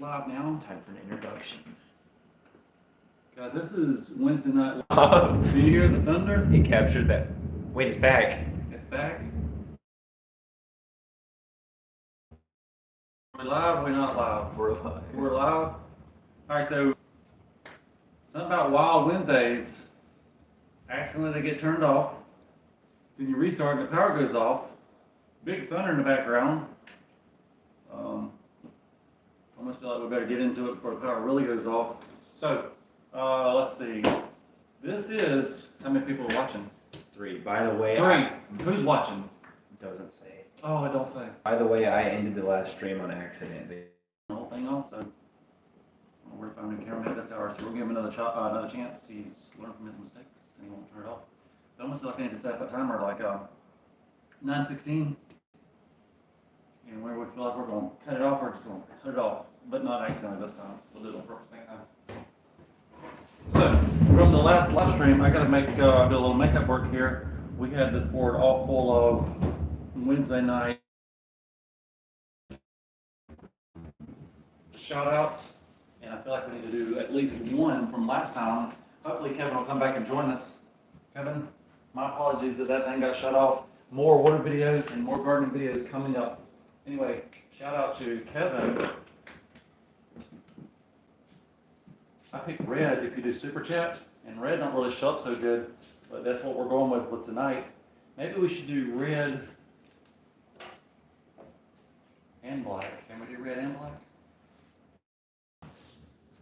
Live now. Time for an introduction. Guys, this is Wednesday night live. Do you hear the thunder? He captured that. Wait, it's back. It's back. We're live, we're not live. We're live. We're live. Alright, so something about Wild Wednesdays. Accidentally they get turned off. Then you restart and the power goes off. Big thunder in the background. Almost feel like we better get into it before the power really goes off. So, let's see. This is, how many people are watching? 3. By the way, 3. Who's watching? Doesn't say. Oh, it don't say. By the way, I ended the last stream on accident. The whole thing off, so we're finding a cameraman this hour, so we'll give him another chance. He's learned from his mistakes and he won't turn it off. But I almost feel like I need to set up a timer like 9:16. And where we feel like we're going to cut it off, we're just going to cut it off, but not accidentally this time. We'll do it on purpose next time. So, from the last live stream, I got to do a little makeup work here. We had this board all full of Wednesday night shout-outs, and I feel like we need to do at least one from last time. Hopefully Kevin will come back and join us. Kevin, my apologies that thing got shut off. More water videos and more gardening videos coming up. Anyway, shout out to Kevin. I picked red if you do super chat, and red don't really show up so good, but that's what we're going with tonight. Maybe we should do red and black. Can we do red and black?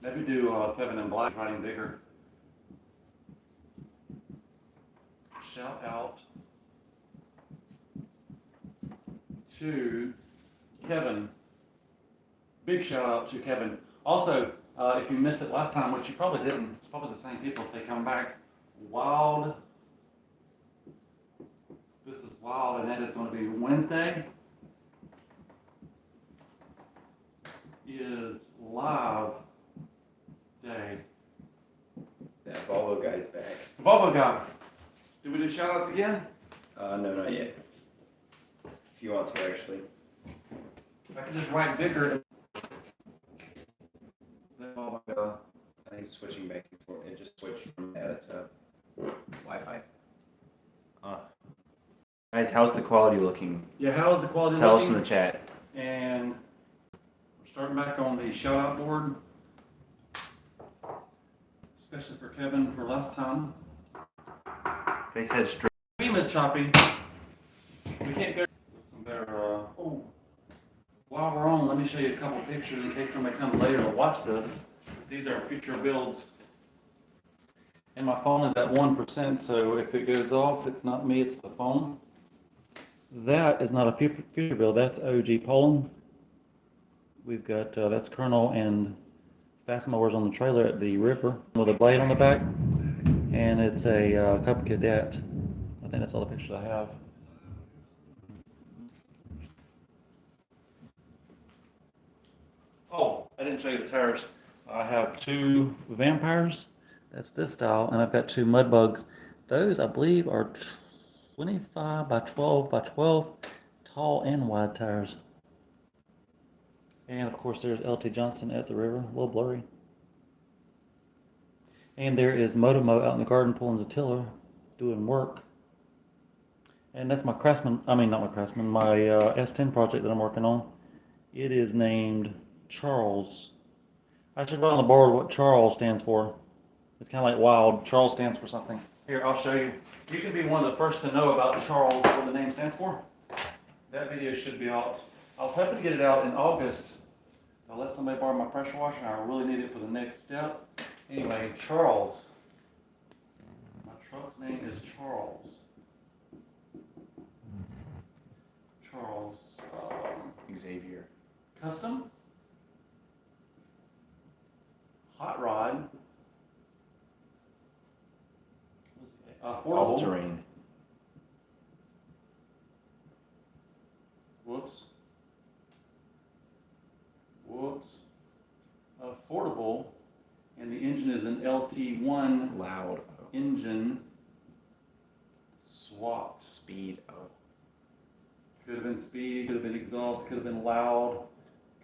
Maybe do Kevin in black, writing bigger. Shout out to Kevin. Big shout out to Kevin. Also, if you missed it last time, which you probably didn't, it's probably the same people if they come back. Wild. This is Wild, and that is going to be Wednesday. Is live day. That Volvo guy's back. The Volvo guy. Did we do shout outs again? No, not yet. If you want to, actually. If I could just write bigger. Oh my God. I think it's switching back and forth. It just switched from data to Wi-Fi. Guys, how's the quality looking? Yeah, how is the quality Tell looking? us in the chat. And we're starting back on the shout out board. Especially for Kevin for last time. They said straight. Stream is choppy. We can't go with some better. While we're on, let me show you a couple pictures in case somebody comes later to watch this. These are future builds. And my phone is at 1%, so if it goes off, it's not me, it's the phone. That is not a future build, that's OG Poland. We've got, that's Colonel and fast mowers on the trailer at the river with a blade on the back. And it's a Cub Cadet. I think that's all the pictures I have. Oh, I didn't show you the tires. I have 2 vampires. That's this style, and I've got 2 mud bugs. Those, I believe, are 25 by 12 by 12, tall and wide tires. And of course, there's LT Johnson at the river, a little blurry. And there is Motomo out in the garden pulling the tiller, doing work. And that's my Craftsman, not my Craftsman, my S10 project that I'm working on. It is named Charles. I should put on the board what Charles stands for. It's kind of like Wild. Charles stands for something. Here, I'll show you. You can be one of the first to know about Charles, what the name stands for. That video should be out. I was hoping to get it out in August. I'll let somebody borrow my pressure washer, and I really need it for the next step. Anyway, Charles. My truck's name is Charles. Charles. Xavier. Custom. Hot rod. All terrain. Whoops. Whoops. Affordable. And the engine is an LT1 Loud. engine swapped. Speed. Oh. Could have been speed, could have been exhaust, could have been loud,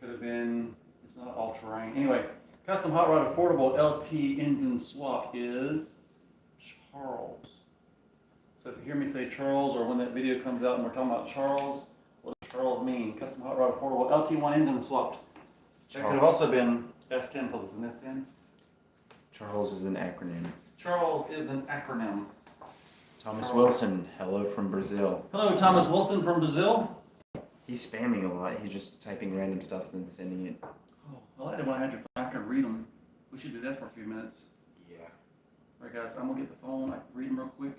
could have been It's not all terrain. Anyway, custom hot rod affordable LT engine swap is Charles. So if you hear me say Charles, or when that video comes out and we're talking about Charles, what does Charles mean? Custom hot rod affordable LT1 engine swapped. That could have also been S10 plus an S10. Charles is an acronym. Charles is an acronym. Thomas Wilson, hello from Brazil. Hello, Thomas Wilson from Brazil. He's spamming a lot. He's just typing random stuff and sending it. Oh, I like it when I had your phone. I could read them. We should do that for a few minutes. Yeah. All right, guys, I'm gonna get the phone. I can read them real quick.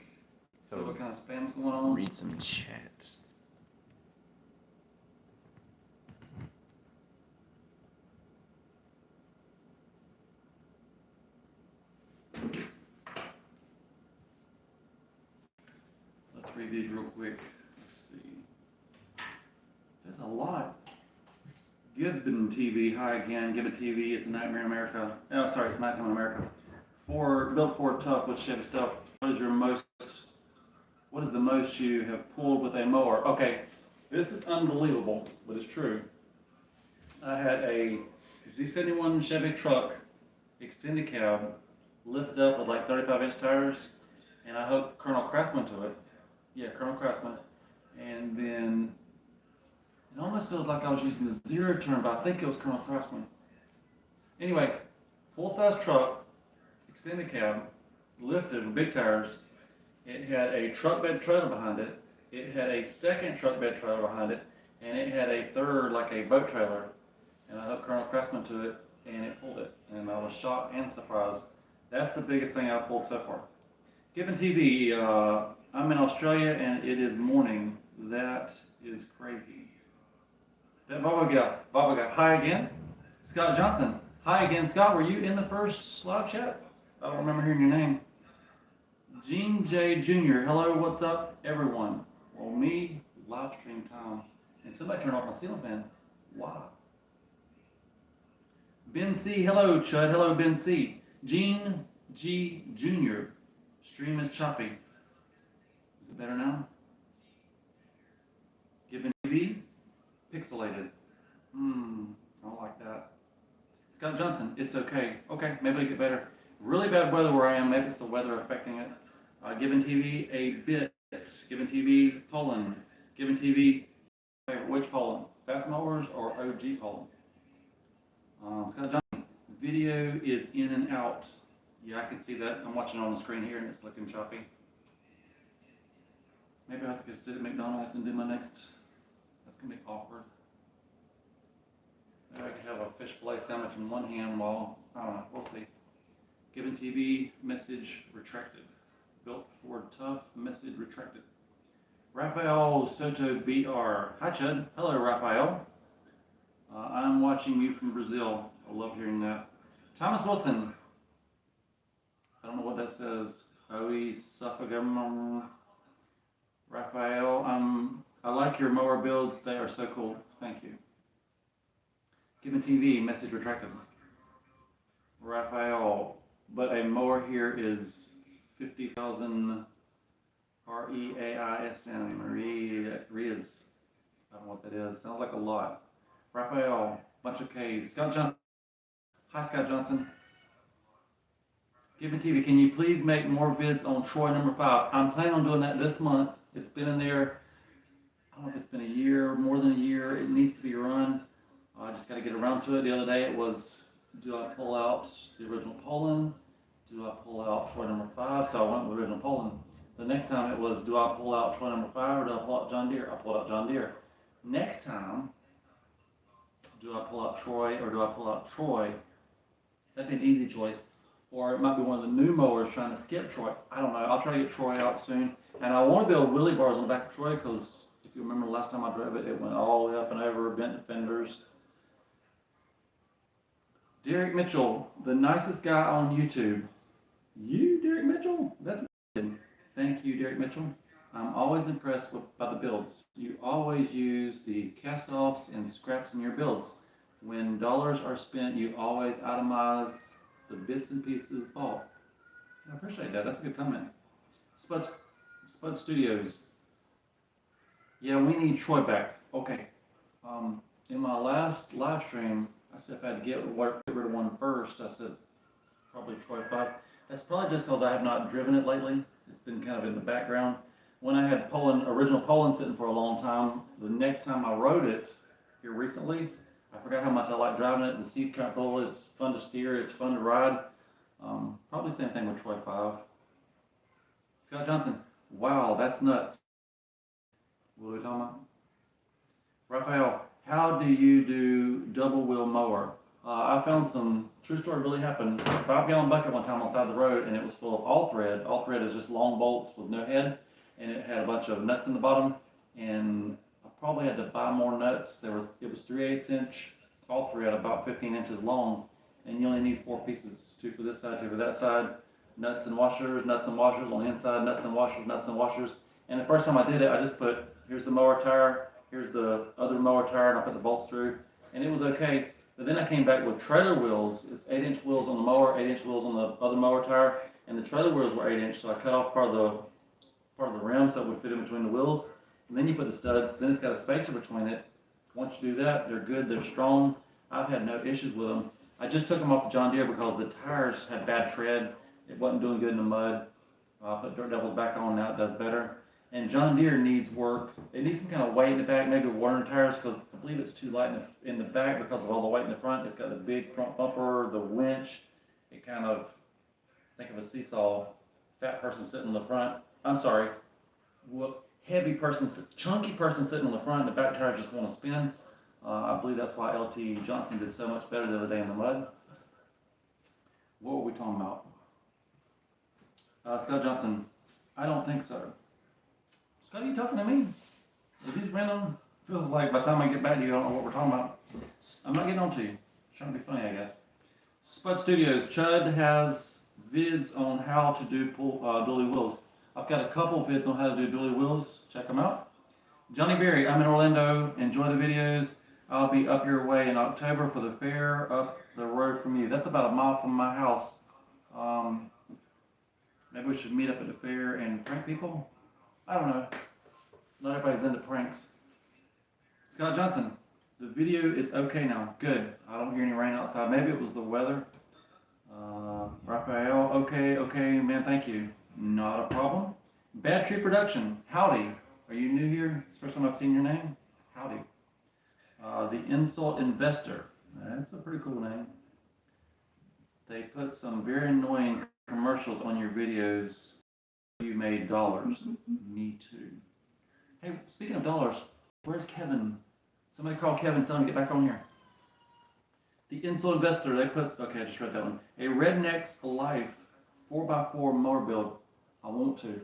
See So what kind of spam's going on. read some chat. Let's read these real quick. Let's see. There's a lot. Gibbon TV. Hi again. Gibbon TV. It's a nightmare in America. Oh, sorry, it's nighttime in America. Built Ford tough with Chevy stuff. What is the most you have pulled with a mower? Okay, this is unbelievable, but it's true. I had a Z71 Chevy truck, extended cab, lifted up with like 35-inch tires, and I hooked Colonel Craftsman to it. Yeah, Colonel Craftsman. And then it almost feels like I was using the zero turn, but I think it was Colonel Craftsman. Anyway, full-size truck, extended cab, lifted with big tires. It had a truck bed trailer behind it. It had a second truck bed trailer behind it, and it had a third, like a boat trailer. And I hooked Colonel Craftsman to it, and it pulled it. And I was shocked and surprised. That's the biggest thing I've pulled so far. Given TV, I'm in Australia, and it is morning. That is crazy. That Baba guy, hi again. Scott Johnson, hi again. Scott, were you in the first live chat? I don't remember hearing your name. Gene J. Jr., hello, what's up, everyone? Well, me, live stream time. And somebody turned off my ceiling fan. Wow. Ben C., hello, Chud. Hello, Ben C. Gene G. Jr., stream is choppy. Is it better now? Given TV, pixelated. I don't like that. Scott Johnson, it's okay. Okay, maybe it'll get better. Really bad weather where I am. Maybe it's the weather affecting it. Given TV, a bit. Given TV, Poland. Given TV, which Poland? Fast mowers or OG Poland? Scott Johnson, video is in and out. Yeah, I can see that. I'm watching it on the screen here and it's looking choppy. Maybe I have to go sit at McDonald's and do my next. That's going to be awkward. Maybe I could have a fish fillet sandwich in one hand while, I don't know, we'll see. Given TV, message retracted. Built Ford tough, message retracted. Rafael Soto BR. Hi, Chud. Hello, Rafael. I'm watching you from Brazil. I love hearing that. Thomas Wilson. I don't know what that says. Oe Suffagum. Rafael, I like your mower builds. They are so cool. Thank you. Given TV, message retracted. Rafael, but a mower here is 50,000 REAISM. Riz. I don't know what that is. Sounds like a lot. Rafael, bunch of K's. Scott Johnson. Hi, Scott Johnson. Given TV, can you please make more vids on Troy number 5? I'm planning on doing that this month. It's been in there, I don't know if it's been a year, more than a year. It needs to be run. I just got to get around to it. The other day it was, do I pull out the original Poland? Do I pull out Troy number 5? So I went with original Poland. The next time it was, do I pull out Troy number 5 or do I pull out John Deere? I pulled out John Deere. Next time, do I pull out Troy or do I pull out Troy? That'd be an easy choice. Or it might be one of the new mowers trying to skip Troy. I don't know. I'll try to get Troy out soon. And I want to build wheelie bars on the back of Troy because if you remember the last time I drove it, it went all the way up and over, bent fenders. Derek Mitchell, the nicest guy on YouTube. You, Derek Mitchell? That's good. Thank you, Derek Mitchell. I'm always impressed by the builds. You always use the cast-offs and scraps in your builds. When dollars are spent, you always itemize the bits and pieces bought. I appreciate that. That's a good comment. Spud Studios. Yeah, we need Troy back. Okay. In my last live stream, I said if I had to get rid of one first, I said probably Troy 5. That's probably just because I have not driven it lately. It's been kind of in the background. When I had original Poland sitting for a long time, the next time I rode it here recently, I forgot how much I like driving it. The seat's comfortable, it's fun to steer, it's fun to ride. Probably the same thing with Troy 5. Scott Johnson, wow, that's nuts. What are we talking about? Raphael, how do you do double wheel mower? I found some, true story really happened. 5-gallon bucket one time on the side of the road, and it was full of all thread. All thread is just long bolts with no head, and it had a bunch of nuts in the bottom. And I probably had to buy more nuts. It was 3/8 inch all thread, about 15 inches long, and you only need 4 pieces, 2 for this side, 2 for that side. Nuts and washers on the inside, nuts and washers. And the first time I did it, I just put, here's the mower tire, here's the other mower tire, and I put the bolts through, and it was okay. But then I came back with trailer wheels. It's 8-inch wheels on the mower, 8-inch wheels on the other mower tire, and the trailer wheels were 8-inch, so I cut off part of the rim so it would fit in between the wheels. And then you put the studs, then it's got a spacer between it. Once you do that, they're good, they're strong. I've had no issues with them. I just took them off the John Deere because the tires had bad tread. It wasn't doing good in the mud. I put Dirt Devils back on, now it does better. And John Deere needs work. It needs some kind of weight in the back, maybe water tires, because I believe it's too light in the back because of all the weight in the front. It's got the big front bumper, the winch. It kind of, think of a seesaw, fat person sitting in the front. I'm sorry, heavy person, chunky person sitting on the front, and the back tires just want to spin. I believe that's why LT Johnson did so much better the other day in the mud. What were we talking about? Scott Johnson, I don't think so. Scott, are you talking to me? Are these random? Feels like by the time I get back to you, I don't know what we're talking about. I'm not getting on to you. Trying to be funny, I guess. Spud Studios, Chud has vids on how to do dually wheels. I've got a couple vids on how to do dually wheels. Check them out. Johnny Berry, I'm in Orlando. Enjoy the videos. I'll be up your way in October for the fair up the road from you. That's about a mile from my house. Maybe we should meet up at the fair and prank people? I don't know. Not everybody's into pranks. Scott Johnson, the video is okay now. Good. I don't hear any rain outside. Maybe it was the weather. Raphael, okay, man, thank you. Not a problem. Bad Tree Production, howdy. Are you new here? It's the first time I've seen your name. Howdy. The Insult Investor. That's a pretty cool name. They put some very annoying commercials on your videos. You made dollars. Me too. Hey, speaking of dollars, where's Kevin? Somebody call Kevin, tell him to get back on here. The Insult Investor, they put, okay, I just read that one. A Redneck's Life 4x4 mower build. I want to.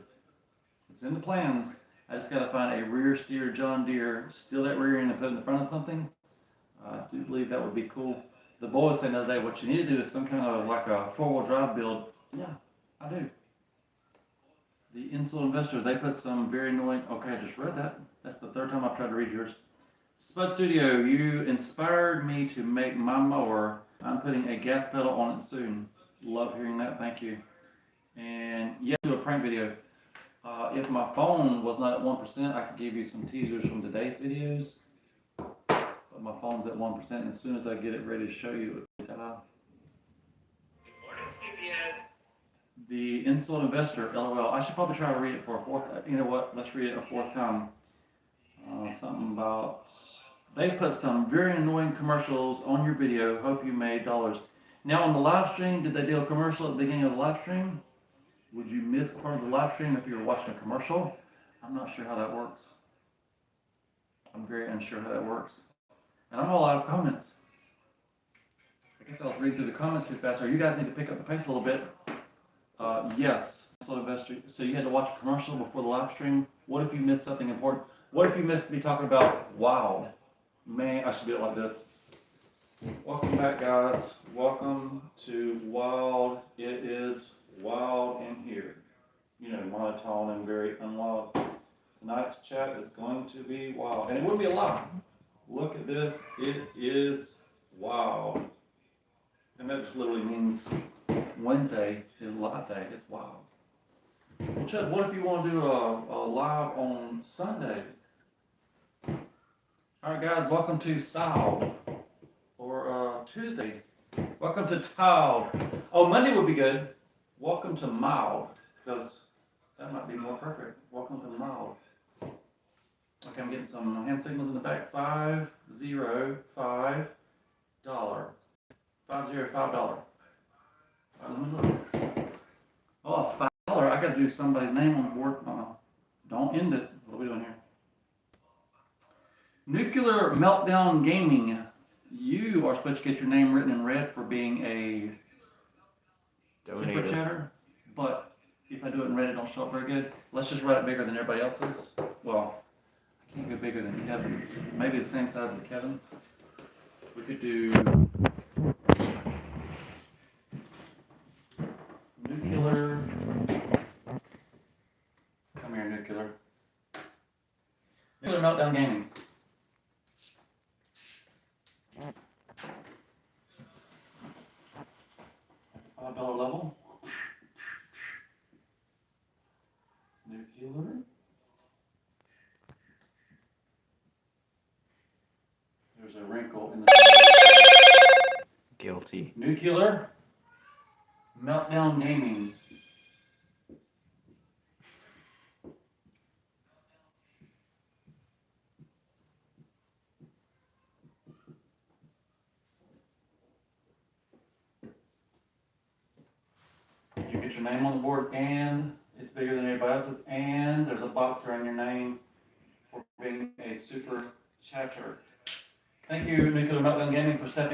It's in the plans. I just got to find a rear steer John Deere, steal that rear end and put it in the front of something. I do believe that would be cool. The boy was saying the other day, what you need to do is some kind of like a 4-wheel drive build. Yeah, I do. The Insult Investor, they put some very annoying, okay, I just read that. That's the 3rd time I've tried to read yours. Spud Studio, you inspired me to make my mower. I'm putting a gas pedal on it soon. Love hearing that, thank you. And yes, do a prank video. If my phone was not at 1%, I could give you some teasers from today's videos. But my phone's at 1%, and as soon as I get it ready to show you, ta-da. Good morning, Sleepyhead. The Insult Investor, LOL. I should probably try to read it for a 4th. You know what? Let's read it a 4th time. Something about, they put some very annoying commercials on your video. Hope you made dollars. Now on the live stream, did they do a commercial at the beginning of the live stream? Would you miss part of the live stream if you were watching a commercial? I'm not sure how that works. I'm very unsure how that works. And I'm all out of comments. I guess I was reading through the comments too fast, or you guys need to pick up the pace a little bit. Yes, so you had to watch a commercial before the live stream. What if you missed something important? What if you missed me talking about wow? Man, I should do it like this. Welcome back, guys. Welcome to Wild. It is wild in here. You know, monotone and very unwild. Tonight's chat is going to be wild. And it wouldn't be a lie. Look at this. It is wild. And that just literally means Wednesday is live day. It's wild. Well, Chad, what if you want to do a live on Sunday? All right, guys, welcome to Wild. or Tuesday. Welcome to Tile. Oh, Monday would be good. Welcome to Mild, because that might be more perfect. Welcome to Mild. Okay, I'm getting some hand signals in the back. $505. $505. Let me look. Oh, $5. I gotta do somebody's name on the board. Don't end it. What are we doing here? Nuclear Meltdown Gaming. You are supposed to get your name written in red for being a super chatter, but if I do it in red, it don't show up very good. Let's just write it bigger than everybody else's. Well, I can't go bigger than Kevin's. Maybe the same size as Kevin. We could do nuclear. Come here, nuclear. Nuclear Meltdown Gaming. $5 level. Nuclear. There's a wrinkle in the Guilty. Nuclear Meltdown Gaming. You get your name on the board, and it's bigger than everybody else's, and there's a box around your name for being a super chatter. Thank you, Nuclear Meltdown Gaming, for stepping.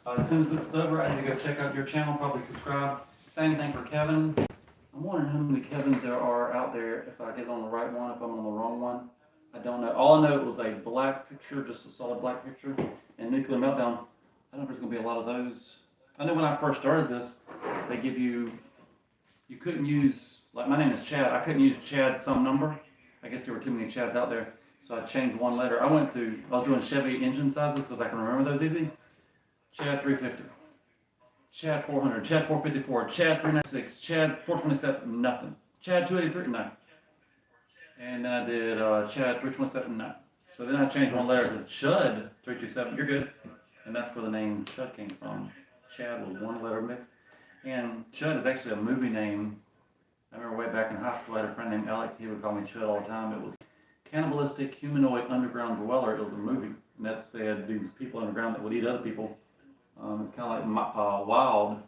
As soon as this is over, I need to go check out your channel, probably subscribe. Same thing for Kevin. I'm wondering how many Kevins there are out there, if I get on the right one, if I'm on the wrong one. I don't know. All I know it was a black picture, just a solid black picture, and Nuclear Meltdown. I don't know if there's going to be a lot of those. I know when I first started this, they give you couldn't use, like my name is Chad, I couldn't use Chad some number. I guess there were too many Chads out there, so I changed one letter. I was doing Chevy engine sizes because I can remember those easy. Chad 350, Chad 400, Chad 454, Chad 396, Chad 427, nothing. Chad 283, no. And then I did Chad 327, no. So then I changed one letter to Chud 327, you're good. And that's where the name Chud came from. Chad was one letter mixed. And Chud is actually a movie name. I remember way back in high school, I had a friend named Alex. He would call me Chud all the time. It was Cannibalistic Humanoid Underground Dweller. It was a movie. And that said these people underground that would eat other people. It's kind of like Wild.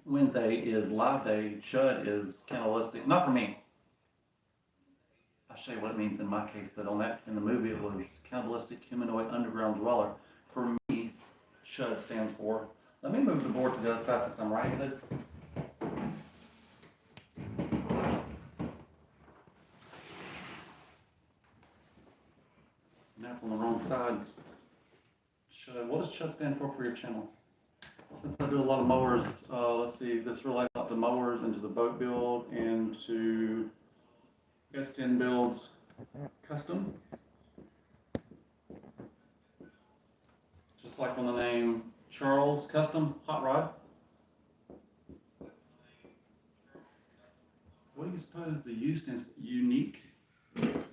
Wednesday is Live Day. Chud is cannibalistic. Not for me. I'll show you what it means in my case. But on that, in the movie, it was Cannibalistic Humanoid Underground Dweller. For me, Chud stands for. Let me move the board to the other side since I'm right-handed. That's on the wrong side. What does Chud stand for your channel? Since I do a lot of mowers, let's see, this relates out to mowers, into the boat build, and to S10 builds custom. Just like on the name Charles Custom Hot Rod. What do you suppose the U stands for? Unique. And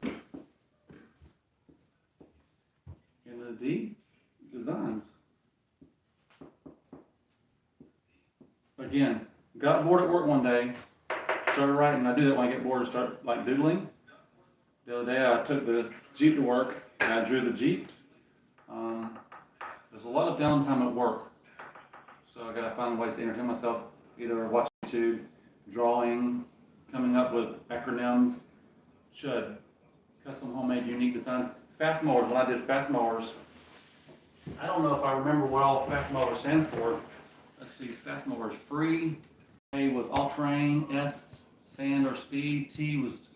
the D? Designs. Again, got bored at work one day, started writing. I do that when I get bored and start like doodling. The other day I took the Jeep to work and I drew the Jeep. There's a lot of downtime at work, so I gotta find ways to entertain myself, either watching YouTube, drawing, coming up with acronyms. Chud, custom homemade unique designs. Fast mowers, when I did fast mowers, I don't know if I remember what all fast mower stands for. Let's see, fast mower is free. A was all terrain, S sand or speed, T was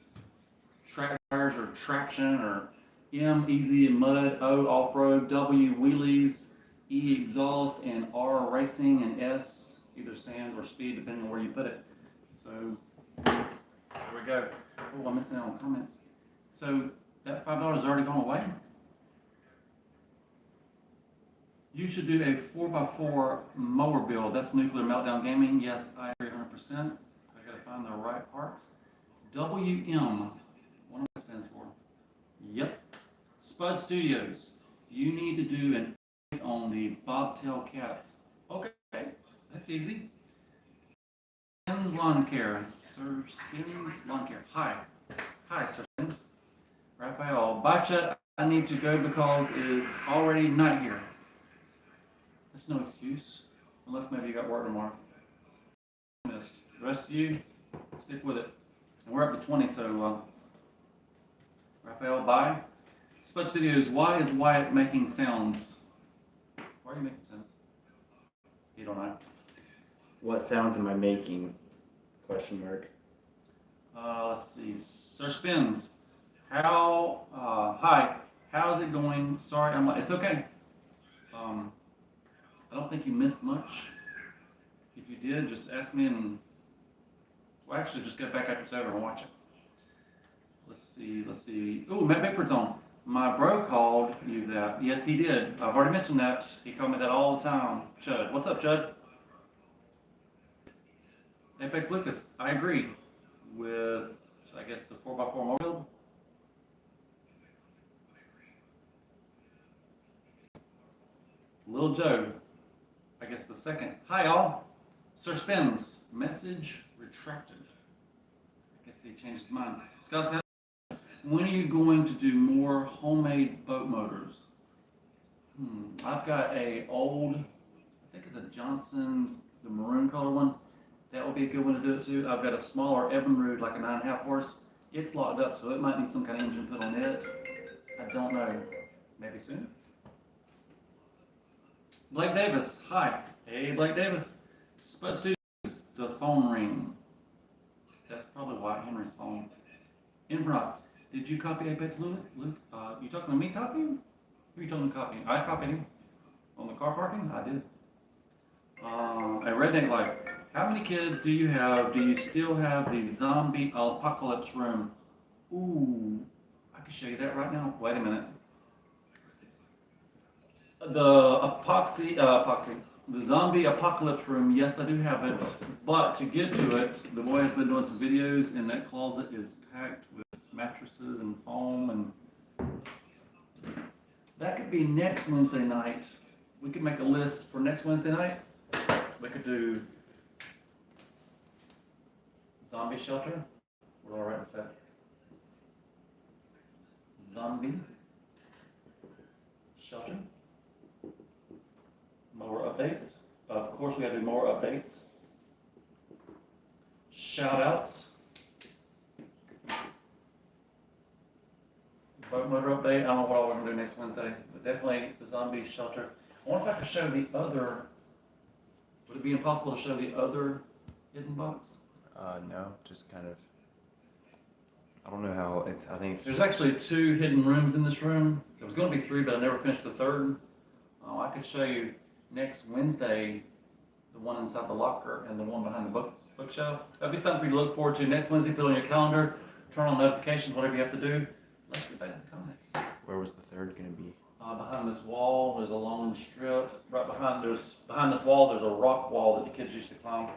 track tires or traction, or M easy and mud, O off road, W wheelies, E exhaust, and R racing, and S either sand or speed depending on where you put it. So there we go. Oh, I'm missing out on comments. So that $5 is already gone away. You should do a 4x4 mower build. That's Nuclear Meltdown Gaming. Yes, I agree 100%. I gotta find the right parts. WM. What does that stand for? Yep. Spud Studios. You need to do an on the bobtail cats. Okay, that's easy. Skins Lawn Care. Sir Skins Lawn Care. Hi. Hi, Sir Skins. Raphael. Bye, Chet. I need to go because it's already night here. That's no excuse. Unless maybe you got work tomorrow. Missed. The rest of you, stick with it. And we're up to 20, so Raphael, bye. Spud Studios, why is Wyatt making sounds? Why are you making sounds? You don't know. What sounds am I making? Question mark. Let's see. Sir Spins. How, hi. How's it going? Sorry, it's okay. I don't think you missed much. If you did, just ask me and, well, actually, just get back after it's over and watch it. Let's see. Ooh, Matt Bickford's on. My bro called you that. Yes, he did. I've already mentioned that. He called me that all the time. Chud. What's up, Chud? Apex Lucas. I agree with, I guess, the 4x4 mower build. Little Joe. I guess the second. Hi, y'all. Sir Spins. Message retracted. I guess he changed his mind. Scott said, when are you going to do more homemade boat motors? I've got a old, I think it's a Johnson's, the maroon color one. That would be a good one to do it too. I've got a smaller Evinrude, like a 9.5 horse. It's locked up, so it might need some kind of engine put on it. I don't know. Maybe soon. Blake Davis, hi. Hey, Blake Davis. Spud Studios, the phone ring. That's probably Wyatt Henry's phone. Inbox. Did you copy Apex Luke? You talking to me copying? Who are you talking to copying? I copied him. On the car parking? I did. A redneck life. How many kids do you have? Do you still have the zombie apocalypse room? Ooh, I can show you that right now. Wait a minute. The zombie apocalypse room, yes, I do have it. But to get to it, the boy has been doing some videos, and that closet is packed with mattresses and foam, and that could be next Wednesday night. We could make a list for next Wednesday night. We could do zombie shelter. Where do I write this at? Zombie shelter. Mower updates. Of course, we got to do more updates. Shoutouts. Boat motor update. I don't know what all we're going to do next Wednesday, but definitely the zombie shelter. I wonder if I could show the other. Would it be impossible to show the other hidden box? No, just kind of. I don't know how. I think there's actually 2 hidden rooms in this room. There was going to be 3, but I never finished the third. I could show you next Wednesday the one inside the locker and the one behind the bookshelf. That'd be something for you to look forward to next Wednesday. Put it on your calendar. Turn on notifications. Whatever you have to do. Let's get back to the comments. Where was the third going to be? Behind this wall, there's a long strip. Right behind this wall, there's a rock wall that the kids used to climb.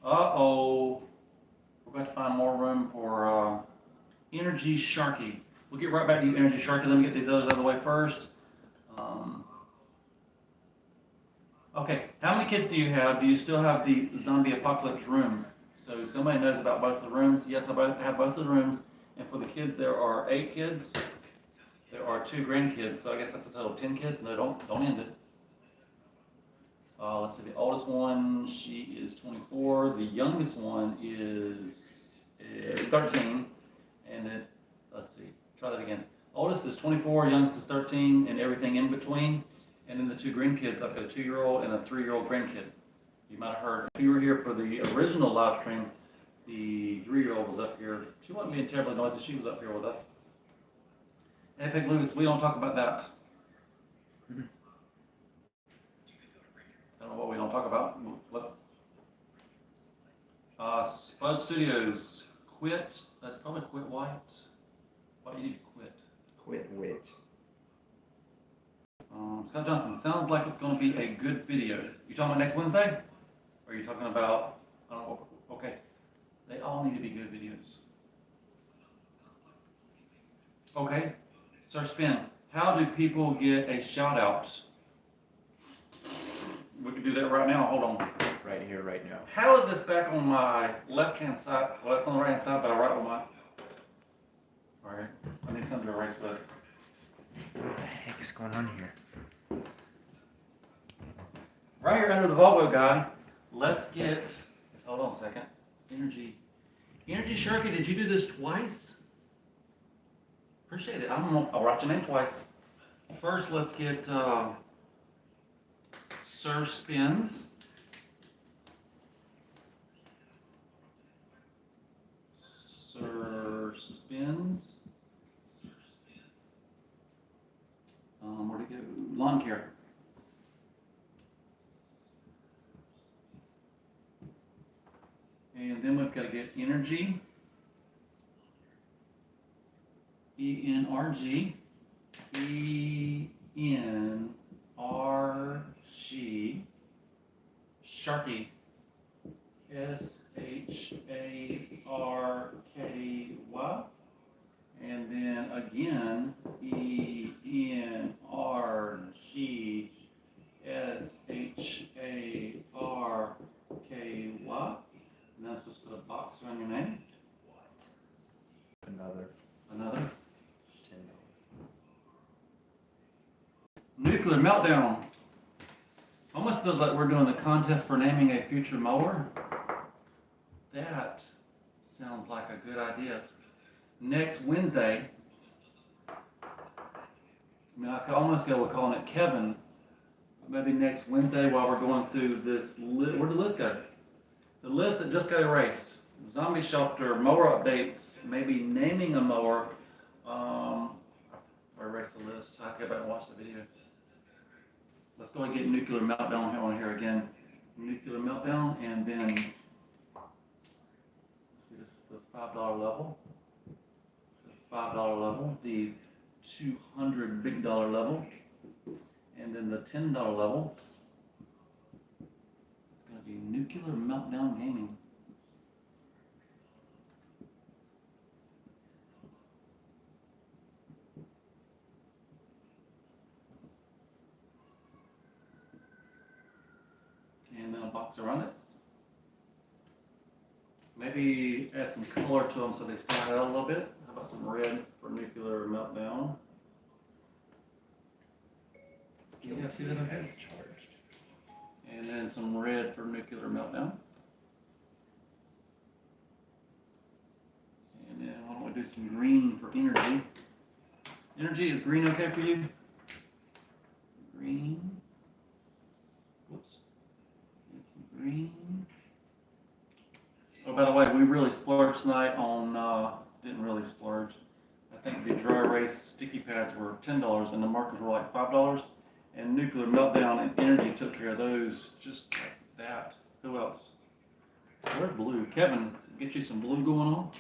Uh-oh. We're going to find more room for Energy Sharky. We'll get right back to you, Energy Sharky. Let me get these others out of the way first. Okay, how many kids do you have? Do you still have the zombie apocalypse rooms? So somebody knows about both of the rooms. Yes, I have both of the rooms. And for the kids, there are 8 kids. There are 2 grandkids, so I guess that's a total of 10 kids. No, don't end it. Let's see, the oldest one, she is 24. The youngest one is 13. And then, let's see, try that again. Oldest is 24, youngest is 13, and everything in between. And then the 2 grandkids, I've got a 2-year-old and a 3-year-old grandkid. You might have heard, if you were here for the original live stream, the 3-year-old was up here. She wasn't being terribly noisy, she was up here with us. Epic Lucas, we don't talk about that. I don't know what we don't talk about. Spud Studios, quit. That's probably quit Wyatt. Why you need to quit? Quit which? Scott Johnson, sounds like it's going to be a good video. You talking about next Wednesday? Or are you talking about, I don't know, okay. They all need to be good videos. Okay, Sir Spin, how do people get a shout out? We could do that right now. Hold on. Right here, right now. How is this back on my left-hand side? Well, it's on the right-hand side, but I right on my. All right. I need something to erase with. What the heck is going on here? Right here under the Volvo guide, let's get. Hold on a second. Energy. Energy Shirky, did you do this twice? Appreciate it. I'll write your name twice. First, let's get Sir Spins. Sir Spins. Where'd it go? Lawn care. And then we've got to get Energy. ENRG. ENRG. Sharky. SHARKY. And then again, ENRG. SHARKY. And that's just put a box around your name. What? Another Another. $10. Nuclear meltdown. Almost feels like we're doing the contest for naming a future mower. That sounds like a good idea. Next Wednesday, I mean, I could almost go with calling it Kevin. Maybe next Wednesday while we're going through this list. Where'd the list go? The list that just got erased. Zombie shelter, mower updates, maybe naming a mower. I erased the list. I have to go back and watch the video. Let's go and get nuclear meltdown on here again. Nuclear meltdown, and then let's see, this is the $5 level. The $5 level, the $200 big dollar level, and then the $10 level. It's going to be nuclear meltdown gaming. And then a box around it. Maybe add some color to them so they stand out a little bit. How about some red for nuclear meltdown? Yeah, see that okay? Charged. And then some red for nuclear meltdown. And then why don't we do some green for energy? Energy, is green okay for you? Green. Whoops. And some green. Oh, by the way, we really splurged tonight on, didn't really splurge. I think the dry erase sticky pads were $10 and the markers were like $5. And nuclear meltdown and energy took care of those just like that. Who else? Where's blue? Kevin, get you some blue going on.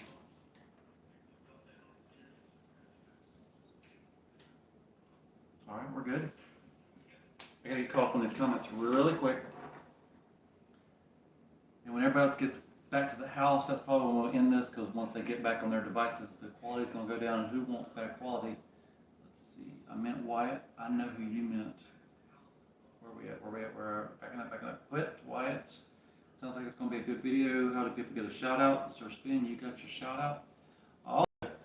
All right, we're good. I gotta get caught up on these comments really quick. And when everybody else gets back to the house, that's probably when we'll end this, because once they get back on their devices, the quality's gonna go down. And who wants bad quality? Let's see. I meant Wyatt. I know who you meant. Where are we at? We're backing up. Quit, Wyatt. Sounds like it's gonna be a good video. How do people get a shout out? Sir Spin, you got your shout out.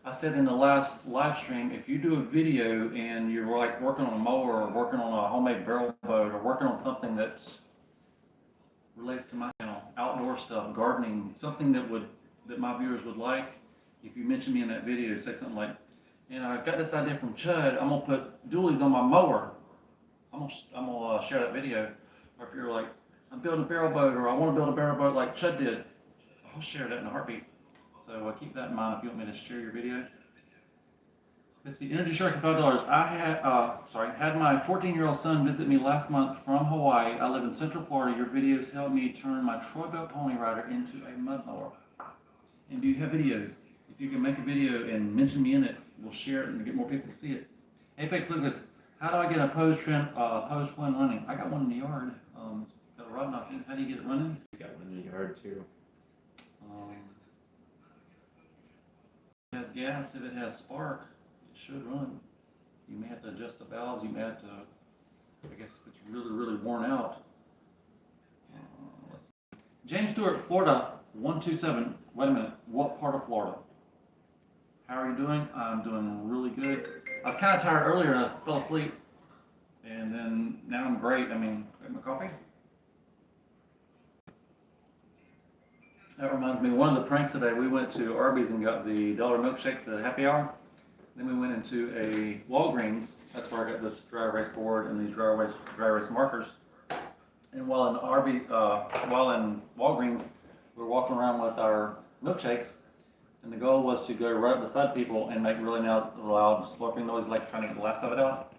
I said in the last live stream, if you do a video and you're like working on a mower or working on a homemade barrel boat or working on something that relates to my channel, outdoor stuff, gardening, something that my viewers would like, if you mention me in that video, say something like, I've got this idea from Chud, I'm gonna put dualies on my mower. I'm gonna share that video. Or if you're like, I'm building a barrel boat, or I want to build a barrel boat like Chud did, I'll share that in a heartbeat. So keep that in mind if you want me to share your video. Let's see, Energy Shark $5. I had my 14-year-old son visit me last month from Hawaii. I live in Central Florida. Your videos helped me turn my Troy Belt Pony Rider into a mud mower. And do you have videos? If you can make a video and mention me in it, we'll share it and get more people to see it. Apex Lucas, how do I get a post twin running? I got one in the yard. It's got a rod knocking. How do you get it running? He's got one in the yard too. It has gas. If it has spark, it should run. You may have to adjust the valves. You may have to, I guess if it's really, really worn out, James Stewart, Florida, 127. Wait a minute. What part of Florida? How are you doing? I'm doing really good. I was kind of tired earlier and I fell asleep. And then now I'm great. I mean, got my coffee. That reminds me, one of the pranks today, we went to Arby's and got the dollar milkshakes at happy hour. Then we went into a Walgreens. That's where I got this dry erase board and these dry erase markers. And while in Walgreens, we were walking around with our milkshakes, and the goal was to go right beside people and make really loud slurping noise, like trying to get the last of it out.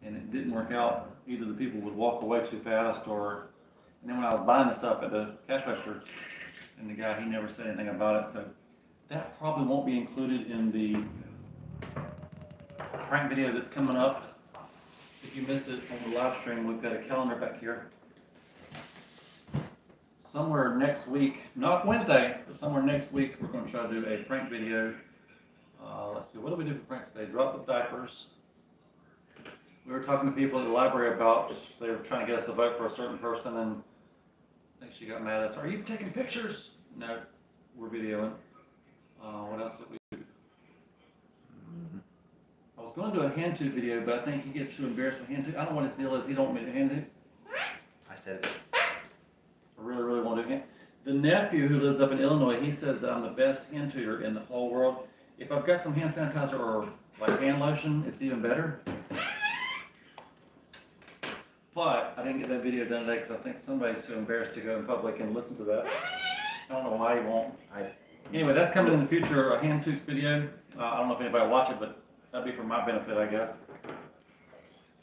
And it didn't work out. Either the people would walk away too fast, or. And then when I was buying the stuff at the cash register, and the guy, he never said anything about it. So that probably won't be included in the prank video that's coming up. If you miss it on the live stream, we've got a calendar back here. Somewhere next week, not Wednesday, but somewhere next week, we're going to try to do a prank video. Let's see, what do we do for pranks today? Drop the diapers. We were talking to people at the library about, they were trying to get us to vote for a certain person, and I think she got mad at us. Are you taking pictures? No, we're videoing. What else did we do? I was going to do a hand toot video, but I think he gets too embarrassed with hand toot. I don't know what his deal is. He don't want me to hand toot. I said, I really, really want to do hand. The nephew who lives up in Illinois, he says that I'm the best hand tooter in the whole world. If I've got some hand sanitizer or like hand lotion, it's even better. But I didn't get that video done today because I think somebody's too embarrassed to go in public and listen to that. I don't know why he won't. Anyway, that's coming in the future, a hand toots video. I don't know if anybody will watch it, but that'd be for my benefit, I guess. I'm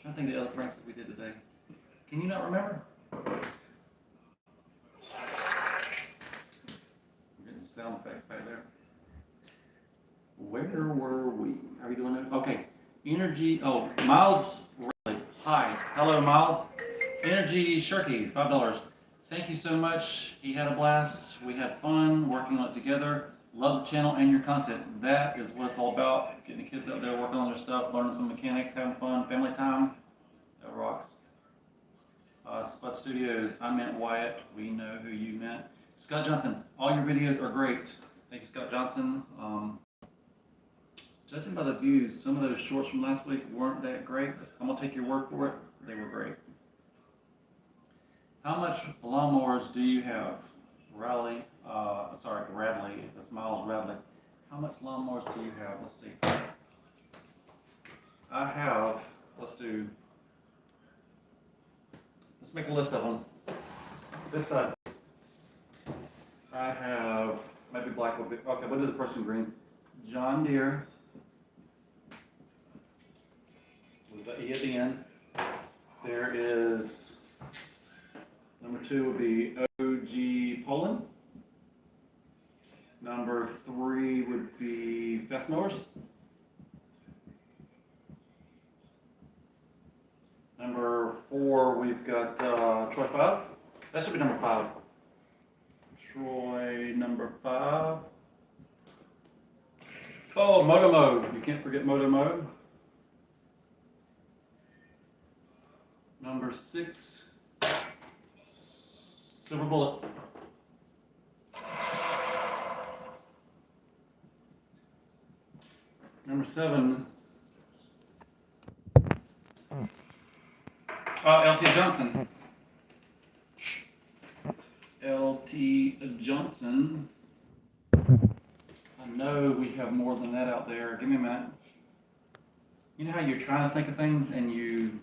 trying to think of the other pranks that we did today. Can you not remember? We're getting some sound effects back there. Where were we? How are we doing it? Okay. Energy. Oh, Miles. Really. Hi. Hello, Miles. Energy Shirky, $5. Thank you so much. He had a blast. We had fun working on it together. Love the channel and your content. That is what it's all about. Getting the kids out there working on their stuff, learning some mechanics, having fun, family time. That rocks. Spud Studios, I meant Wyatt. We know who you meant. Scott Johnson, all your videos are great. Thank you, Scott Johnson. Judging by the views, some of those shorts from last week weren't that great. I'm gonna take your word for it. They were great. How much lawnmowers do you have? Radley, that's Miles Radley. How much lawnmowers do you have? Let's see. I have, let's make a list of them. This side. I have, maybe black would be, okay, we'll do the first one green. John Deere. With the E at the end. There is, number 2 would be OG Poland. Number 3 would be Fast Mowers. Number 4, we've got Troy 5. That should be number 5. Troy number 5. Oh, Moto Mode. You can't forget Moto Mode. Number 6, Silver Bullet. Number 7, LT Johnson. LT Johnson. I know we have more than that out there. Give me a minute. You know how you're trying to think of things and you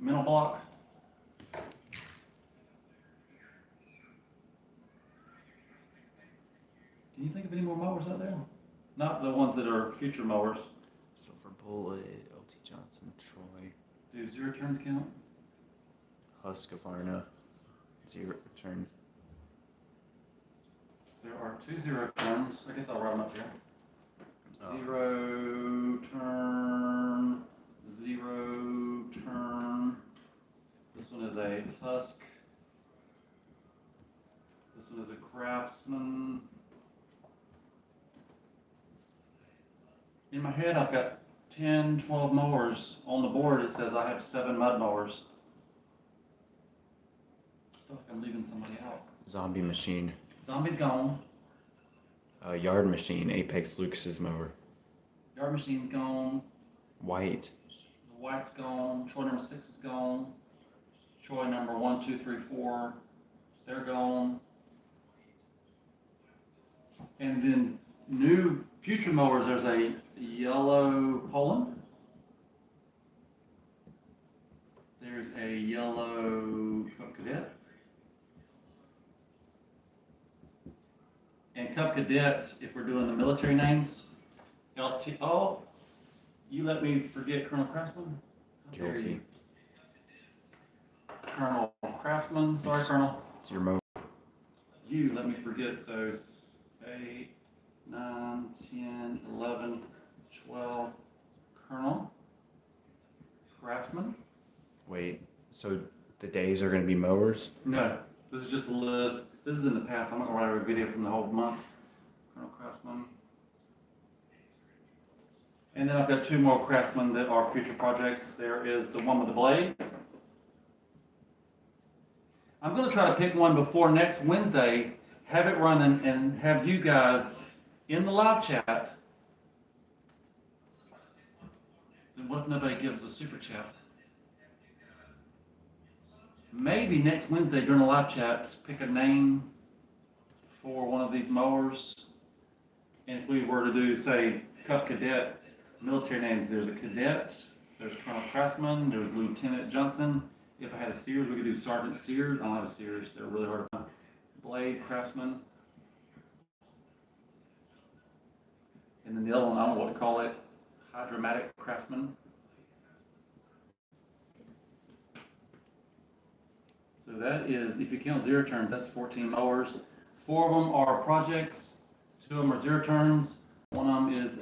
mental block? Can you think of any more mowers out there? Not the ones that are future mowers. Silver Bullet, LT Johnson, Troy. Do 0 turns count? Husqvarna, 0 turn. There are 2 0 turns. I guess I'll write them up here. 0 turn, 0 turn. This one is a Husk. This one is a Craftsman. In my head, I've got 10, 12 mowers. On the board, it says I have 7 mud mowers. feel like I'm leaving somebody out. Zombie machine. Zombie's gone. Yard machine. Apex Lucas's mower. Yard machine's gone. White. The white's gone. Troy number 6 is gone. Troy number 1, 2, 3, 4. They're gone. And then new future mowers, there's a yellow Poland. There's a yellow Cub Cadet. And Cub Cadet, if we're doing the military names, LT, oh, you let me forget Colonel Craftsman? How dare Guilty. you? Colonel Craftsman, sorry Colonel. It's your mower. You let me forget, so 8, 9, 10, 11, 12, Colonel Craftsman. Wait, so the days are going to be mowers? No, this is just a list. This is in the past. I'm not going to write a video from the whole month. Colonel Craftsman. And then I've got 2 more Craftsmen that are future projects. There is the one with the blade. I'm going to try to pick one before next Wednesday, have it running, and have you guys in the live chat. Then what if nobody gives a super chat? Maybe next Wednesday during the live chat, pick a name for one of these mowers. And if we were to do, say, Cub Cadet military names, there's a Cadet, there's Colonel Craftsman, there's Lieutenant Johnson. If I had a Sears, we could do Sergeant Sears. I don't have a Sears, they're really hard to find. Blade Craftsman. And then the other one, I don't know what to call it, Hydromatic Craftsman. So that is, if you count 0 turns, that's 14 mowers. 4 of them are projects, 2 of them are 0 turns. One of them is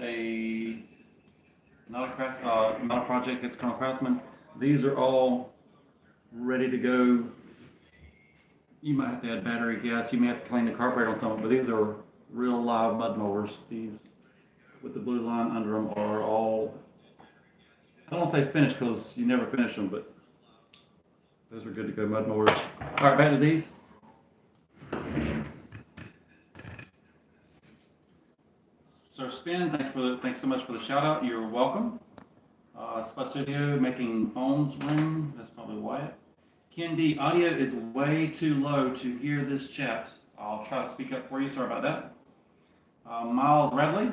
not a project, it's Colonel Craftsman. These are all ready to go. You might have to add battery gas, you may have to clean the carburetor on some of them, but these are real live mud mowers. These with the blue line under them are all, I don't want to say finished because you never finish them, but those are good to go mud mowers. All right, back to these. Sir Spin, thanks so much for the shout out. You're welcome. Spot Studio making phones ring. That's probably Wyatt. Ken D, audio is way too low to hear this chat. I'll try to speak up for you. Sorry about that. Miles Radley,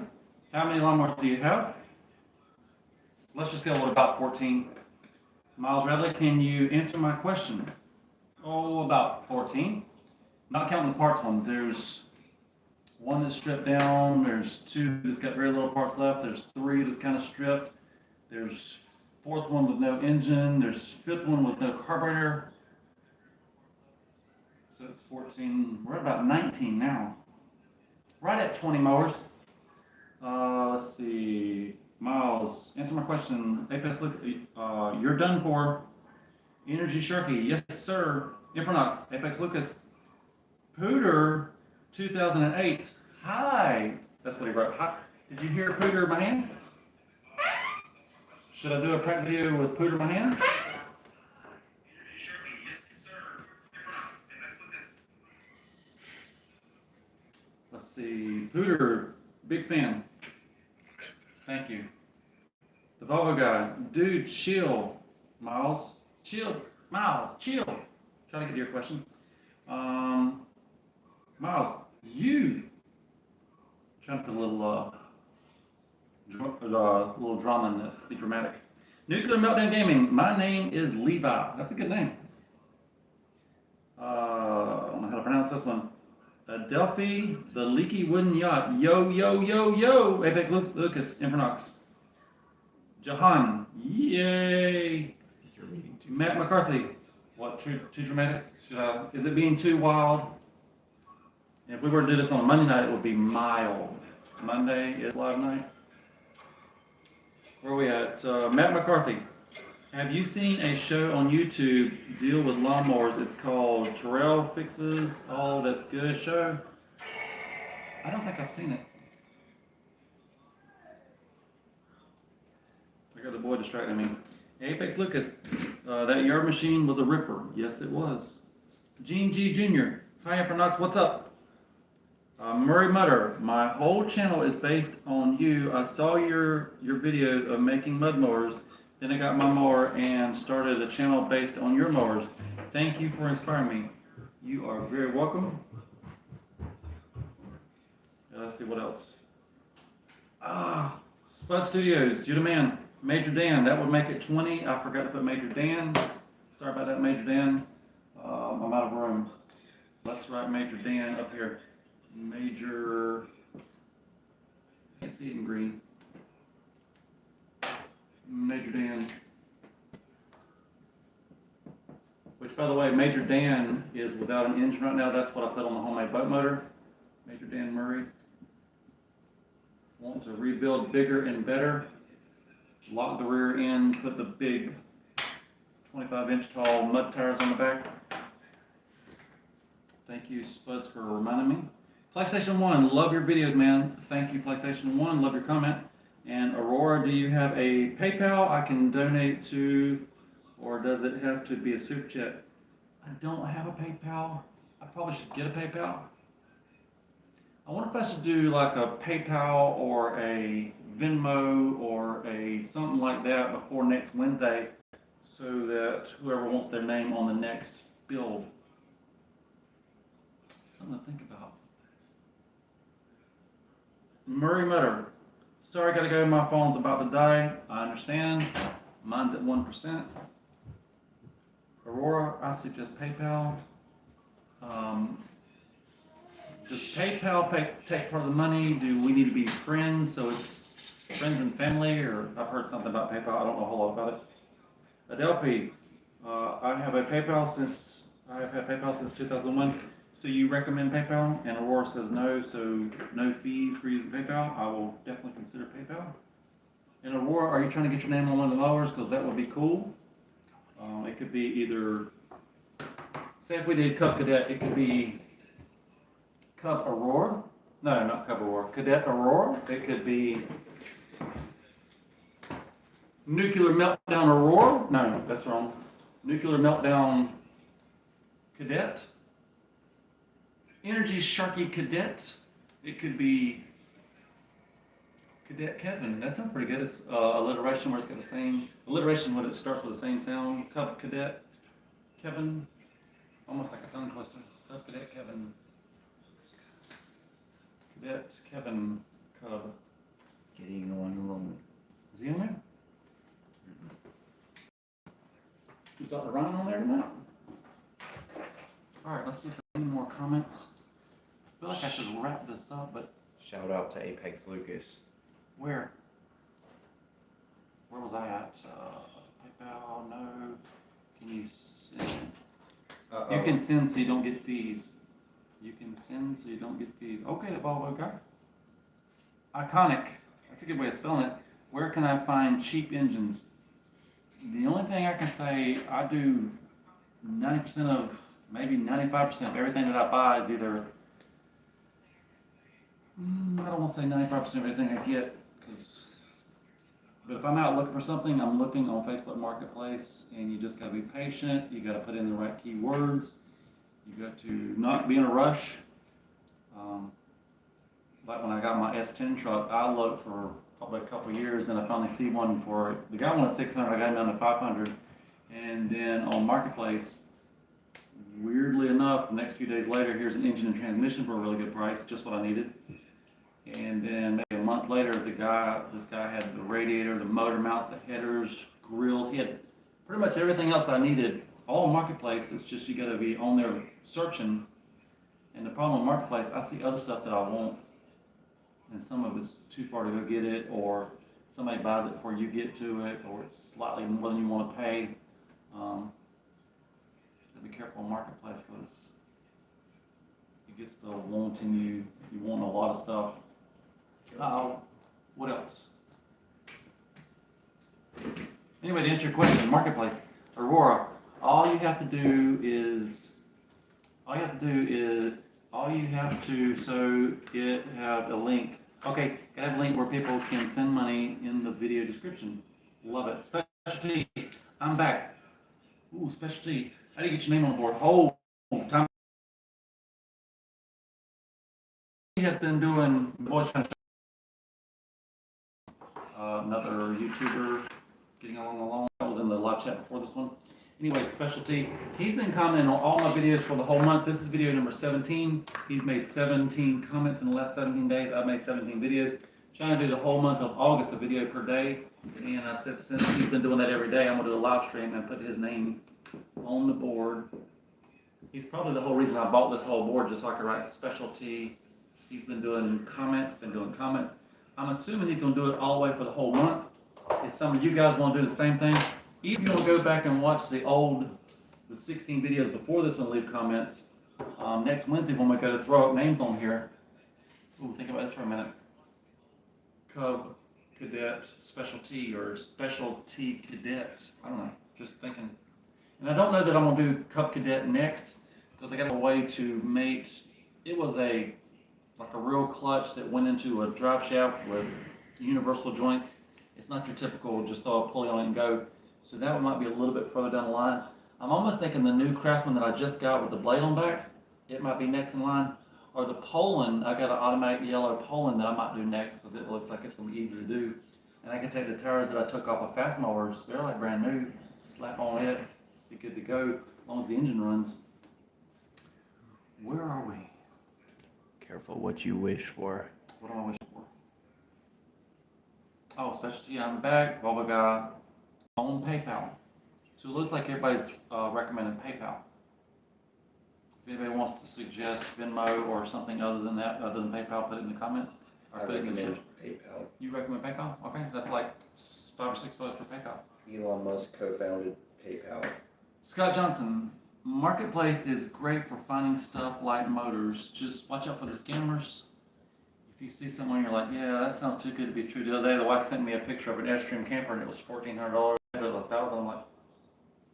how many lawnmowers do you have? Let's just go with about 14. Miles Radley, can you answer my question? Oh, about 14. Not counting the parts ones. There's 1 that's stripped down. There's 2 that's got very little parts left. There's 3 that's kind of stripped. There's 4th one with no engine. There's 5th one with no carburetor. So it's 14. We're at about 19 now. Right at 20 mowers. Let's see. Miles, answer my question. Apex, you're done for. Energy Sharky, yes sir. Infernox, Apex Lucas. Pooter, 2008. Hi. That's what he wrote. Hi. Did you hear Pooter in my hands? Should I do a prank video with Pooter in my hands? Let's see. Pooter, big fan. Thank you. The Volvo guy, dude, chill. Miles, chill. Miles, chill. Try to get to your question. Miles, you. Trying to put a little drama in this. Be dramatic. Nuclear Meltdown Gaming. My name is Levi. That's a good name. I don't know how to pronounce this one. Adelphi, the leaky wooden yacht. Yo, yo, yo, yo. Apex Lucas, Infernox. Jahan, yay. You're reading too Matt fast. McCarthy, what, too dramatic? Is it being too wild? If we were to do this on a Monday night, it would be mild. Monday is live night. Where are we at? Matt McCarthy, have you seen a show on YouTube deal with lawnmowers? It's called Terrell Fixes All That's Good show. I don't think I've seen it. I got the boy distracting me. Apex Lucas, that yard machine was a ripper. Yes, it was. Gene G Jr. Hi, Upper Knox. What's up? Murray Mutter. My whole channel is based on you. I saw your videos of making mud mowers. Then I got my mower and started a channel based on your mowers. Thank you for inspiring me. You are very welcome. Let's see what else. Spud Studios. You're the man. Major Dan. That would make it 20. I forgot to put Major Dan. Sorry about that, Major Dan. I'm out of room. Let's write Major Dan up here. Major, can't see it in green. Major Dan. Which, by the way, Major Dan is without an engine right now. That's what I put on the homemade boat motor. Major Dan Murray. Want to rebuild bigger and better. Lock the rear end, put the big 25-inch tall mud tires on the back. Thank you, Spuds, for reminding me. PlayStation 1, love your videos, man. Thank you, PlayStation 1, love your comment. And Aurora, do you have a PayPal I can donate to, or does it have to be a super chat? I don't have a PayPal. I probably should get a PayPal. I wonder if I should do like a PayPal or a Venmo or a something like that before next Wednesday, so that whoever wants their name on the next build. Something to think about. Murray Mutter. Sorry, gotta go. My phone's about to die. I understand. Mine's at 1%. Aurora, I suggest PayPal. Does PayPal take part of the money? Do we need to be friends? So it's friends and family, or I've heard something about PayPal. I don't know a whole lot about it. Adelphi, I have had PayPal since 2001. So you recommend PayPal? And Aurora says no, so no fees for using PayPal. I will definitely consider PayPal. And Aurora, are you trying to get your name on one of the mowers? Because that would be cool. It could be either, say if we did Cub Cadet, it could be Cub Aurora. No, not Cub Aurora. Cadet Aurora. It could be Nuclear Meltdown Aurora. No, that's wrong. Nuclear Meltdown Cadet. Energy Sharky Cadet. It could be Cadet Kevin. That sounds pretty good. It's alliteration where it's got the same alliteration when it starts with the same sound. Cub Cadet Kevin. Almost like a tongue twister. Cub Cadet Kevin. Cadet Kevin Cub. Getting along. Is he on there? Is Dr. Ryan on there tonight? Alright, let's see if there are any more comments. I feel like I should wrap this up, but Shout out to Apex Lucas. where? Where was I at? PayPal, no. Can you send? You can send so you don't get fees. You can send so you don't get fees. Okay, well, okay. Iconic. That's a good way of spelling it. Where can I find cheap engines? The only thing I can say, I do 90% of, maybe 95% of everything that I buy is either, I don't want to say 95% of everything I get, but if I'm out looking for something, I'm looking on Facebook Marketplace, and you just got to be patient. You got to put in the right keywords. You got to not be in a rush. Like when I got my S10 truck, I looked for probably a couple of years, and I finally see one for, the guy wanted 600, I got him down to 500. And then on Marketplace, weirdly enough, the next few days later, here's an engine and transmission for a really good price, just what I needed. And then maybe a month later, this guy had the radiator, the motor mounts, the headers, grills. He had pretty much everything else I needed. All Marketplace, it's just you got to be on there searching. And the problem with Marketplace, I see other stuff that I want, and some of it's too far to go get it, or somebody buys it before you get to it, or it's slightly more than you want to pay. Be careful on Marketplace, because it gets the wanting you want a lot of stuff. What else? Anyway, to answer your question, Marketplace, Aurora, all you have to so it have a link. Okay, gotta have a link where people can send money in the video description. Love it. Specialty, I'm back. Ooh, Specialty. How do you get your name on the board? Hold has been doing, the boys trying to, another YouTuber getting along. I was in the live chat before this one. Anyway, Specialty, he's been commenting on all my videos for the whole month. This is video number 17. He's made 17 comments in the last 17 days. I've made 17 videos. Trying to do the whole month of August a video per day. And I said since he's been doing that every day, I'm going to do a live stream and put his name on the board. He's probably the whole reason I bought this whole board, just so I could write Specialty. He's been doing comments, I'm assuming he's going to do it all the way for the whole month. If some of you guys want to do the same thing, if you want to go back and watch the 16 videos before this one, leave comments. Next Wednesday when we go to throw up names on here. Ooh, think about this for a minute. Cub, Cadet, Specialty, or Specialty Cadet. I don't know, just thinking. And I don't know that I'm going to do Cub Cadet next, because I got a way to mate. It was like a real clutch that went into a drive shaft with universal joints. It's not your typical just throw a pulley on it and go. So that one might be a little bit further down the line. I'm almost thinking the new Craftsman that I just got with the blade on back, it might be next in line. Or the Poland, I got an automatic yellow Poland that I might do next because it looks like it's going to be easy to do. And I can take the tires that I took off of fast mowers, they're like brand new, slap on it, be good to go, as long as the engine runs. Where are we? Careful what you wish for. What am I wishing for? Oh, Specialty on the back, Volvo guy on PayPal. So it looks like everybody's recommending PayPal. If anybody wants to suggest Venmo or something other than that, other than PayPal, put it in the comment. Or I put it in the recommend chat. PayPal. You recommend PayPal? Okay, that's like $5 or $6 for PayPal. Elon Musk co-founded PayPal. Scott Johnson, Marketplace is great for finding stuff like motors. Just watch out for the scammers. If you see someone, you're like, yeah, that sounds too good to be true. The other day, the wife sent me a picture of an Airstream camper, and it was $1,400. It was $1,000. I'm like,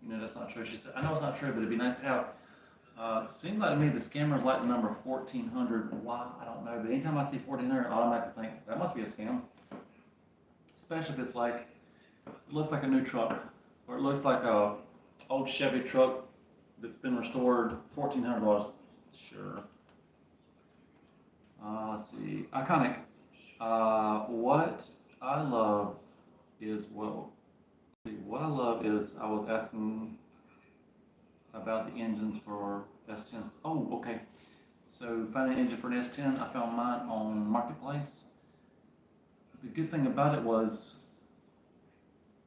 you know, that's not true. She said, I know it's not true, but it'd be nice to have. Seems like to me the scammers like the number 1,400. Why? I don't know. But anytime I see 1,400, I automatically think that must be a scam. Especially if it's like, it looks like a new truck, or it looks like a old Chevy truck that's been restored, $1,400. Sure. Let's see. Iconic. What I love is, well, what I love is I was asking about the engines for S10s. Oh, okay. So finding an engine for an S10, I found mine on Marketplace. The good thing about it was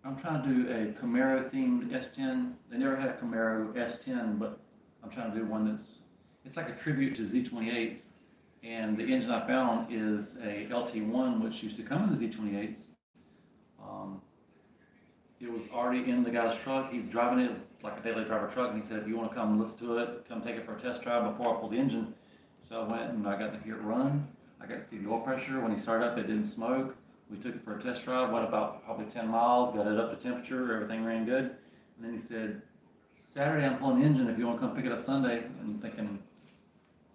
I'm trying to do a Camaro themed S10. They never had a Camaro S10, but I'm trying to do one it's like a tribute to Z28s. And the engine I found is a LT1, which used to come in the Z28s. It was already in the guy's truck. He's driving it. It's like a daily driver truck. And he said, if you want to come listen to it, come take it for a test drive before I pull the engine. So I went and I got to hear it run. I got to see the oil pressure. When he started up, it didn't smoke. We took it for a test drive, went about probably 10 miles, got it up to temperature, everything ran good. And then he said, Saturday I'm pulling the engine if you want to come pick it up Sunday. And I'm thinking,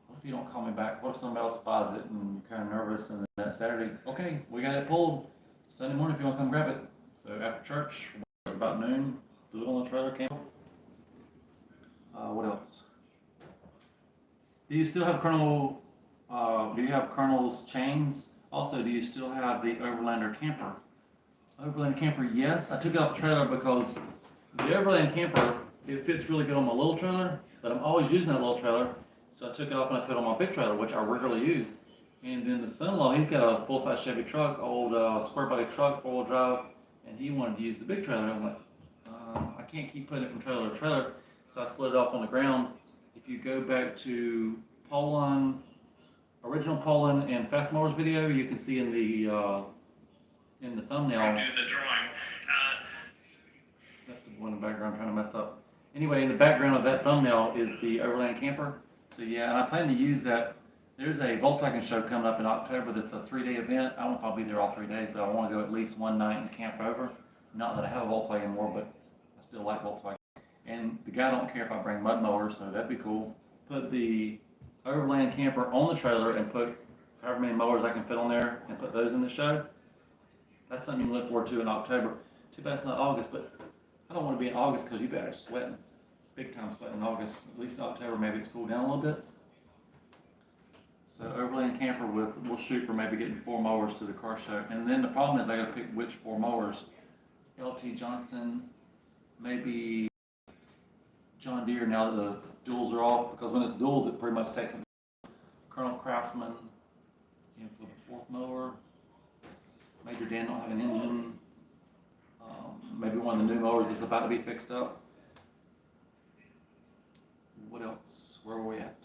what if you don't call me back? What if somebody else buys it? And you're kind of nervous. And then that Saturday, okay, we got it pulled. Sunday morning if you want to come grab it. So after church, it was about noon, threw it on the trailer, came. What else? Do you still have do you have Colonel's chains? Also, do you still have the Overlander camper? Overland camper, yes. I took it off the trailer because the Overland camper, it fits really good on my little trailer, but I'm always using that little trailer. So I took it off and I put it on my big trailer, which I regularly use. And then the son-in-law, he's got a full-size Chevy truck, old square body truck, four-wheel drive, and he wanted to use the big trailer. I'm like, I can't keep putting it from trailer to trailer, so I slid it off on the ground. If you go back to original Poland and Fast Mowers video, you can see in the thumbnail. Do the drawing. That's the one in the background trying to mess up. Anyway, in the background of that thumbnail is the Overland camper. So yeah, and I plan to use that. There's a Volkswagen show coming up in October that's a 3-day event. I don't know if I'll be there all 3 days, but I want to go at least one night and camp over. Not that I have a Volkswagen anymore, but I still like Volkswagen. And the guy don't care if I bring mud mowers, so that'd be cool. Put the Overland camper on the trailer and put however many mowers I can fit on there and put those in the show. That's something you can look forward to in October. Too bad it's not August, but I don't want to be in August because you better sweating. Big time sweating in August. At least in October, maybe it's cooled down a little bit. So overland camper we'll shoot for maybe getting 4 mowers to the car show. And then the problem is I gotta pick which 4 mowers. LT Johnson, maybe John Deere now that the duals are off, because when it's duals it pretty much takes it. Colonel Craftsman, and for the 4th mower, Major Dan don't have an engine. Maybe one of the new mowers is about to be fixed up. What else? Where were we at?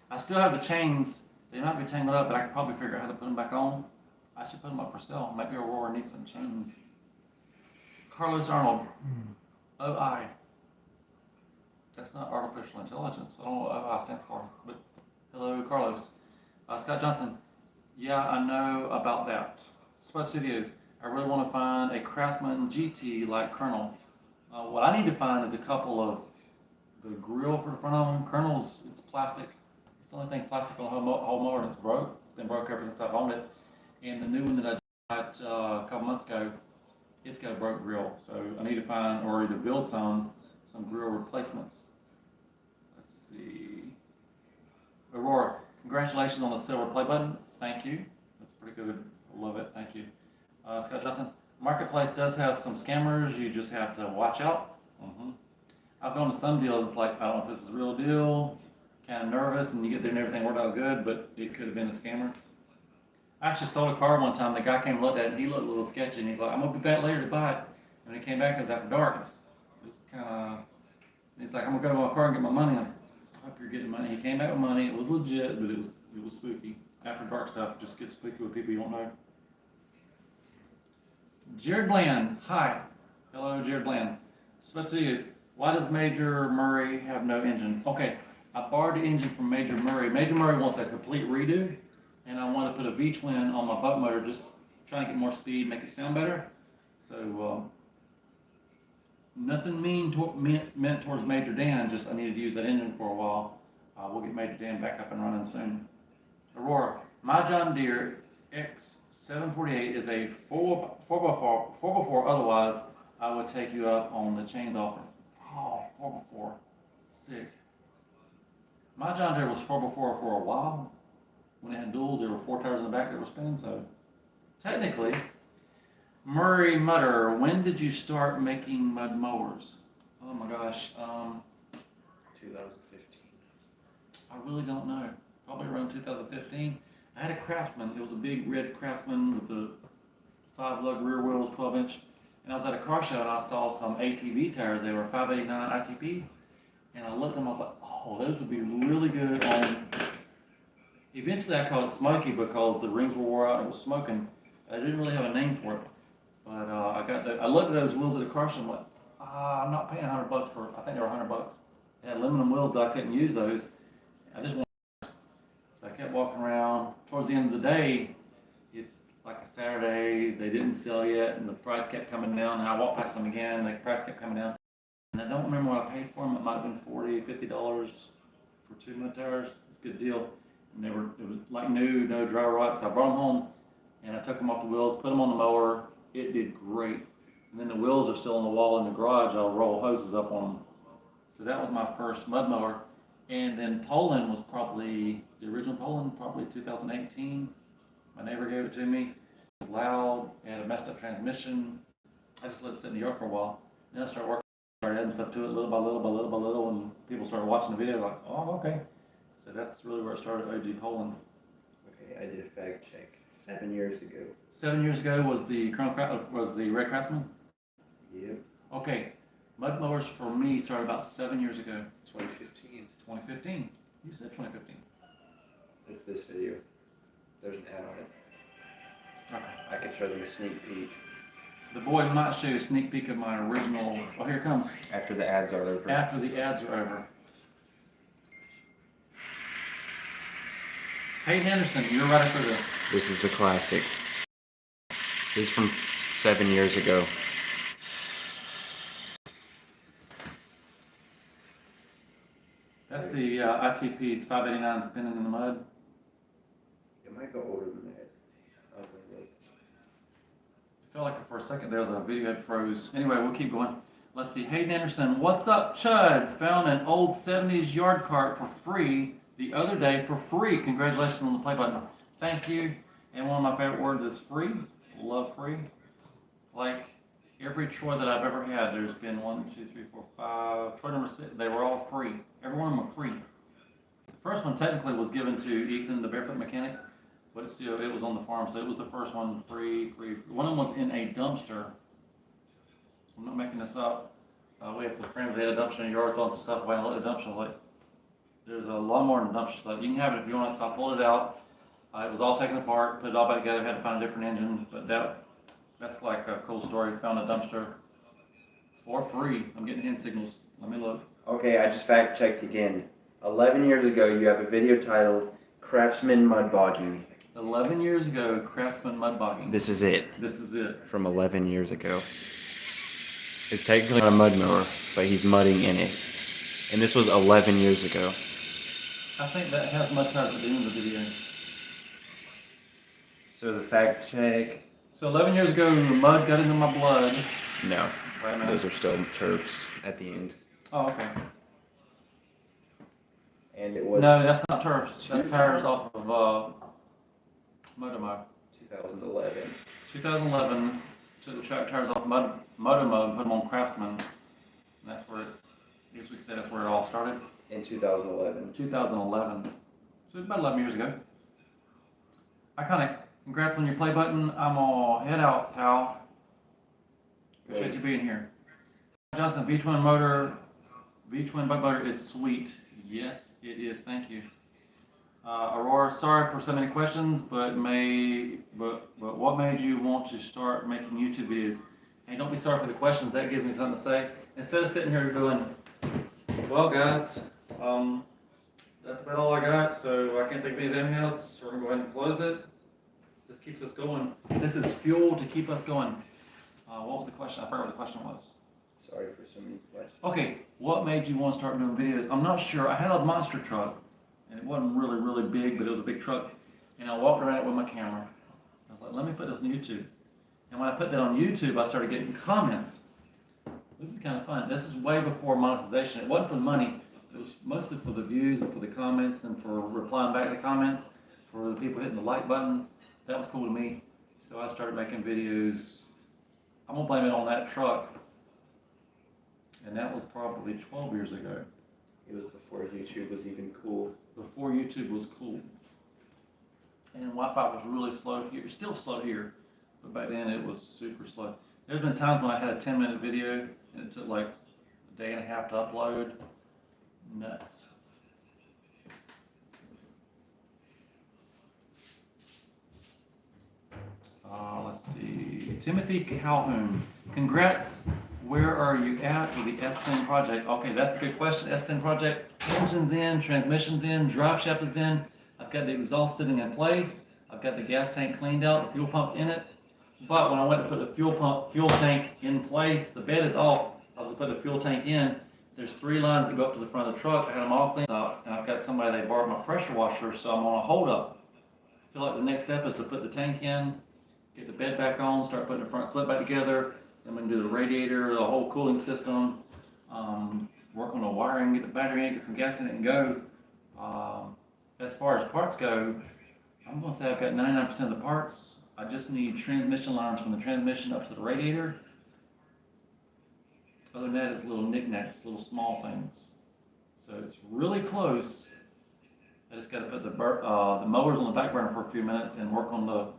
I still have the chains. They might be tangled up, but I can probably figure out how to put them back on. I should put them up for sale. Maybe Aurora needs some chains. Carlos Arnold, OI. That's not artificial intelligence. I don't know what OI stands for, but hello, Carlos. Scott Johnson, yeah, I know about that. Spud Studios, I really want to find a Craftsman GT like Colonel. What I need to find is a couple of the grill for the front of them. Colonel's, it's plastic. It's the only thing plastic on the whole mower that's broke. It's been broke ever since I've owned it. And the new one that I got a couple months ago, it's got a broke grill. So I need to find, or either build some grill replacements. Let's see. Aurora, congratulations on the silver play button. Thank you. That's pretty good. I love it. Thank you. Scott Johnson, Marketplace does have some scammers. You just have to watch out. I've gone to some deals, it's like, I don't know if this is a real deal, kind of nervous, and you get there and everything worked out good, but it could have been a scammer. I actually sold a car one time, the guy came and looked at it, and he looked a little sketchy, and he's like, I'm going to be back later to buy it. And when he came back, it was after dark. It was kind of, he's like, I'm going to go to my car and get my money. I hope you're getting money. He came back with money, it was legit, but it was spooky. After dark stuff just gets spooky with people you don't know. Jared Bland, hi. Hello, Jared Bland. Let's see is, why does Major Murray have no engine? Okay, I borrowed the engine from Major Murray. Major Murray wants a complete redo, and I want to put a V-twin on my boat motor, just trying to get more speed, make it sound better. So, nothing meant towards Major Dan, just I needed to use that engine for a while. We'll get Major Dan back up and running soon. Aurora, my John Deere X748 is a 4x4, otherwise I would take you up on the chains offer. Oh, 4x4, sick. My John Deere was 4x4 for a while. When it had duals, there were 4 tires in the back that were spinning, so technically. Murray Mutter, when did you start making mud mowers? Oh my gosh, 2015. I really don't know. Probably around 2015. I had a Craftsman. It was a big red Craftsman with the 5-lug rear wheels, 12-inch. And I was at a car show and I saw some ATV tires. They were 589 ITPs. And I looked at them, I was like, oh, those would be really good on. Eventually I called it Smoky because the rings were wore out and it was smoking. I didn't really have a name for it. But I looked at those wheels at the car show and went, I'm not paying $100 for, I think they were $100. They had aluminum wheels, but I couldn't use those. I just wanted, so I kept walking around. Towards the end of the day, it's like a Saturday, they didn't sell yet, and the price kept coming down, and I walked past them again, and the price kept coming down. And I don't remember what I paid for them. It might have been $40, $50 for 2 mud tires. It's a good deal. And it was like new, no dry rot, so I brought them home, and I took them off the wheels, put them on the mower. It did great. And then the wheels are still on the wall in the garage. I'll roll hoses up on them. So that was my first mud mower. And then Poland was probably, the original Poland, probably 2018. My neighbor gave it to me. It was loud, it had a messed up transmission. I just let it sit in the yard for a while. Then I started working, started adding stuff to it little by little by little by little, and people started watching the video like, oh, okay. So that's really where it started, OG Poland. Okay, I did a fact check 7 years ago. 7 years ago was the Red Craftsman? Yep. Okay, mud mowers for me started about 7 years ago. 2015. 2015. You said 2015. It's this video. There's an ad on it. Okay. I could show them a sneak peek. The boy might show you a sneak peek of my original. Oh, here it comes. After the ads are over. After the ads are over. Hayden Anderson, you're ready for this. This is the classic. This is from 7 years ago. That's the ITP's 589 spinning in the mud. It might go older than that. It felt like for a second there the video had froze. Anyway, we'll keep going. Let's see. Hayden Anderson, what's up, Chud? Found an old 70s yard cart for free the other day for free. Congratulations on the play button. Thank you. And one of my favorite words is free. Love free. Like every Troy that I've ever had, there's been 1, 2, 3, 4, 5. Troy number 6, they were all free. Every one of them were free. The first one technically was given to Ethan, the barefoot mechanic, but still, it was on the farm, so it was the first one free. One of them was in a dumpster. I'm not making this up. We had some friends that had a dumpster in the yard, throwing some stuff away, and I looked at the dumpster. I was like, there's a lot more in the dumpster. So you can have it if you want it. So I pulled it out. It was all taken apart, put it all back together. Had to find a different engine, but that's like a cool story. Found a dumpster for free. I'm getting hand signals. Let me look. Okay, I just fact checked again. 11 years ago, you have a video titled Craftsman Mud Bogging. 11 years ago, Craftsman mud bogging. This is it. This is it. From 11 years ago. It's technically not a mud mower, but he's mudding in it. And this was 11 years ago. I think that has mud tires at the end of the video. So the fact check. So 11 years ago, the mud got into my blood. No, Wait a minute. those are still turfs at the end. Oh, okay. And it was No, that's not turfs. That's tires off of Motomo. 2011. 2011, took the track tires off Motomo and put them on Craftsman. And that's where I guess we could say that's where it all started. In 2011. 2011. So about 11 years ago. Congrats on your play button. I'm all head out, pal. Appreciate you being here. Johnson, V-twin motor, V-twin bug motor is sweet. Yes, it is. Thank you. Aurora, sorry for so many questions, but what made you want to start making YouTube videos? Hey, don't be sorry for the questions. That gives me something to say. Instead of sitting here going, well, guys, that's about all I got, so I can't think of anything else. So we're going to go ahead and close it. This keeps us going. This is fuel to keep us going. What was the question? I forgot what the question was. Sorry for so many questions. Okay, what made you want to start doing videos? I'm not sure. I had a monster truck, and it wasn't really big, but it was a big truck. And I walked around it with my camera. I was like, let me put this on YouTube. And when I put that on YouTube, I started getting comments. This is kind of fun. This is way before monetization. It wasn't for the money. It was mostly for the views and for the comments and for replying back to the comments, for the people hitting the like button. That was cool to me. So I started making videos. I'm going to blame it on that truck. And that was probably 12 years ago. It was before YouTube was even cool. Before YouTube was cool. And Wi-Fi was really slow here. It's still slow here, but back then it was super slow. There's been times when I had a 10-minute video and it took like a day and a half to upload. Nuts. Let's see. Timothy Calhoun. Congrats. Where are you at with the S10 project? Okay, that's a good question. S10 project. Engine's in, transmission's in, drive shaft is in. I've got the exhaust sitting in place. I've got the gas tank cleaned out, the fuel pump's in it. But when I went to put the fuel tank in place, the bed is off. I was going to put the fuel tank in. There's 3 lines that go up to the front of the truck. I had them all cleaned out, and I've got somebody, they borrowed my pressure washer, so I'm on a hold up. I feel like the next step is to put the tank in, get the bed back on, start putting the front clip back together. Then we can do the radiator, the whole cooling system, work on the wiring, get the battery in, get some gas in it, and go. As far as parts go, I'm going to say I've got 99% of the parts. I just need transmission lines from the transmission up to the radiator. Other than that, it's little knickknacks, little small things. So it's really close. I just got to put the mowers on the back burner for a few minutes and work on the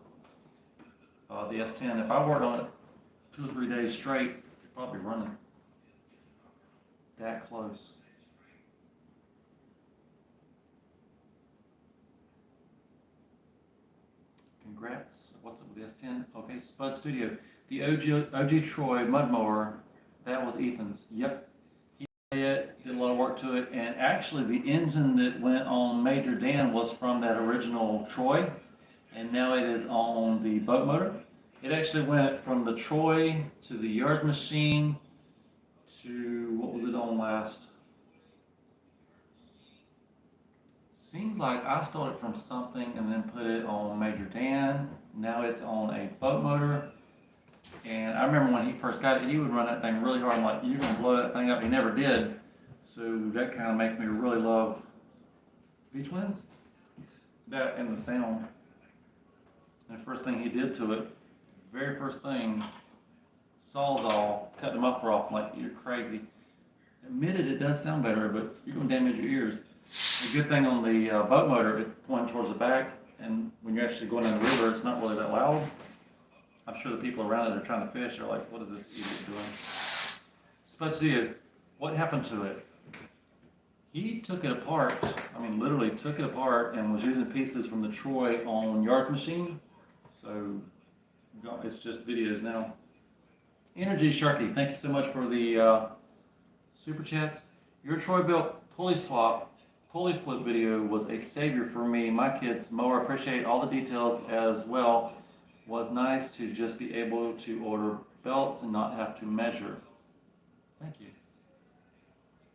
S10. If I worked on it 2 or 3 days straight, it'd probably running that close. Congrats. What's up with the S10? Okay, Spud Studio. The OG Troy mud mower, that was Ethan's. Yep. He did it, did a lot of work to it, and actually the engine that went on Major Dan was from that original Troy, and now it is on the boat motor. It actually went from the Troy to the yards machine to, what was it on last? Seems like I stole it from something and then put it on Major Dan. Now it's on a boat motor. And I remember when he first got it, he would run that thing really hard. I'm like, you're going to blow that thing up. He never did. So that kind of makes me really love V-twins? That and the sound. And the first thing he did to it, very first thing, Sawzall, cut the muffler off. Like, you're crazy. Admitted it does sound better, but you're going to damage your ears. The good thing on the boat motor, it pointed towards the back, and when you're actually going down the river, it's not really that loud. I'm sure the people around it are trying to fish are like, what is this idiot doing? Spud Studios, what happened to it? He took it apart, I mean literally took it apart and was using pieces from the Troy on Yards Machine. So it's just videos now. Energy Sharky, thank you so much for the super chats. Your Troy built pulley flip video was a savior for me. My kids, Mower, appreciate all the details as well. Was nice to just be able to order belts and not have to measure. Thank you.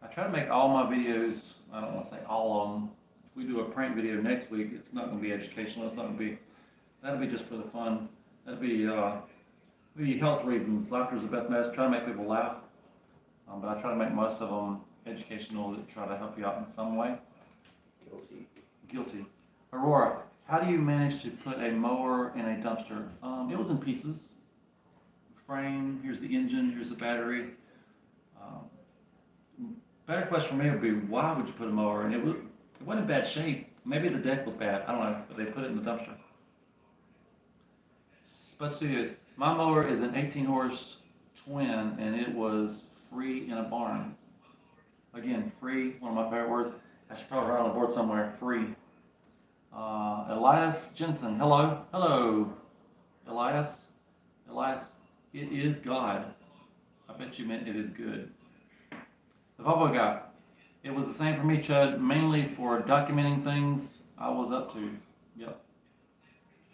I try to make all my videos, I don't want to say all of them. If we do a prank video next week, it's not going to be educational. It's not going to be, that'll be just for the fun. That'll be health reasons. Laughter is the best medicine. Try to make people laugh. But I try to make most of them educational that try to help you out in some way. Guilty. Aurora, how do you manage to put a mower in a dumpster? It was in pieces. Frame, here's the engine, here's the battery. Better question for me would be, why would you put a mower in? It wasn't in bad shape. Maybe the deck was bad, I don't know, but they put it in the dumpster. Spud Studios, my mower is an 18-horse twin, and it was free in a barn. Again, free, one of my favorite words. I should probably write on the board somewhere, free. Elias Jensen, hello, hello. Elias, it is God. I bet you meant it is good. The Volvo guy, it was the same for me, Chud, mainly for documenting things I was up to. Yep.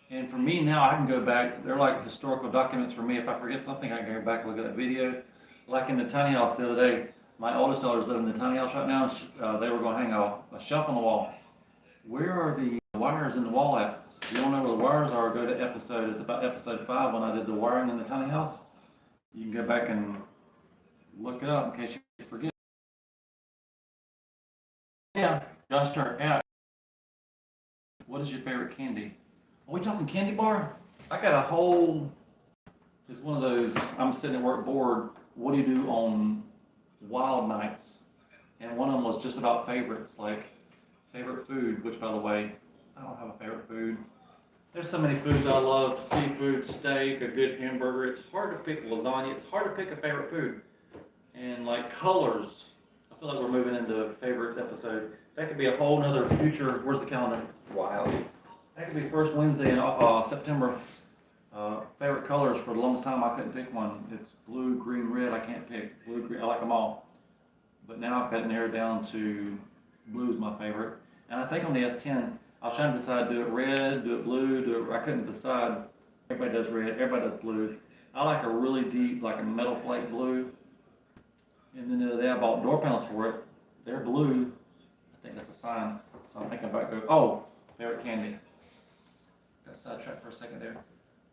And for me now, I can go back, they're like historical documents for me. If I forget something, I can go back and look at that video. Like in the tiny house the other day, my oldest daughters live in the tiny house right now. They were going to hang a shelf on the wall. Where are the wires in the wall at? If you don't know where the wires are, go to episode, it's about episode 5 when I did the wiring in the tiny house. You can go back and look it up in case you forget. Yeah, Josh Turk, yeah. What is your favorite candy? Are we talking candy bar? I got a whole, it's one of those, I'm sitting at work bored, what do you do on wild nights? And one of them was just about favorites, like favorite food, which by the way, I don't have a favorite food. There's so many foods I love, seafood, steak, a good hamburger. It's hard to pick lasagna, it's hard to pick a favorite food. And like colors, I feel like we're moving into favorites episode. That could be a whole nother future, where's the calendar? Wild. That could be first Wednesday in September. Favorite colors, for the longest time I couldn't pick one. It's blue, green, red, I can't pick. Blue, green, I like them all. But now I've got it narrowed down to blue's my favorite. And I think on the S10, I was trying to decide, do it red, do it blue, I couldn't decide. Everybody does red, everybody does blue. I like a really deep, like a metal flake blue. And then the other day I bought door panels for it. They're blue. I think that's a sign. So I'm thinking about favorite candy. Got sidetracked for a second there.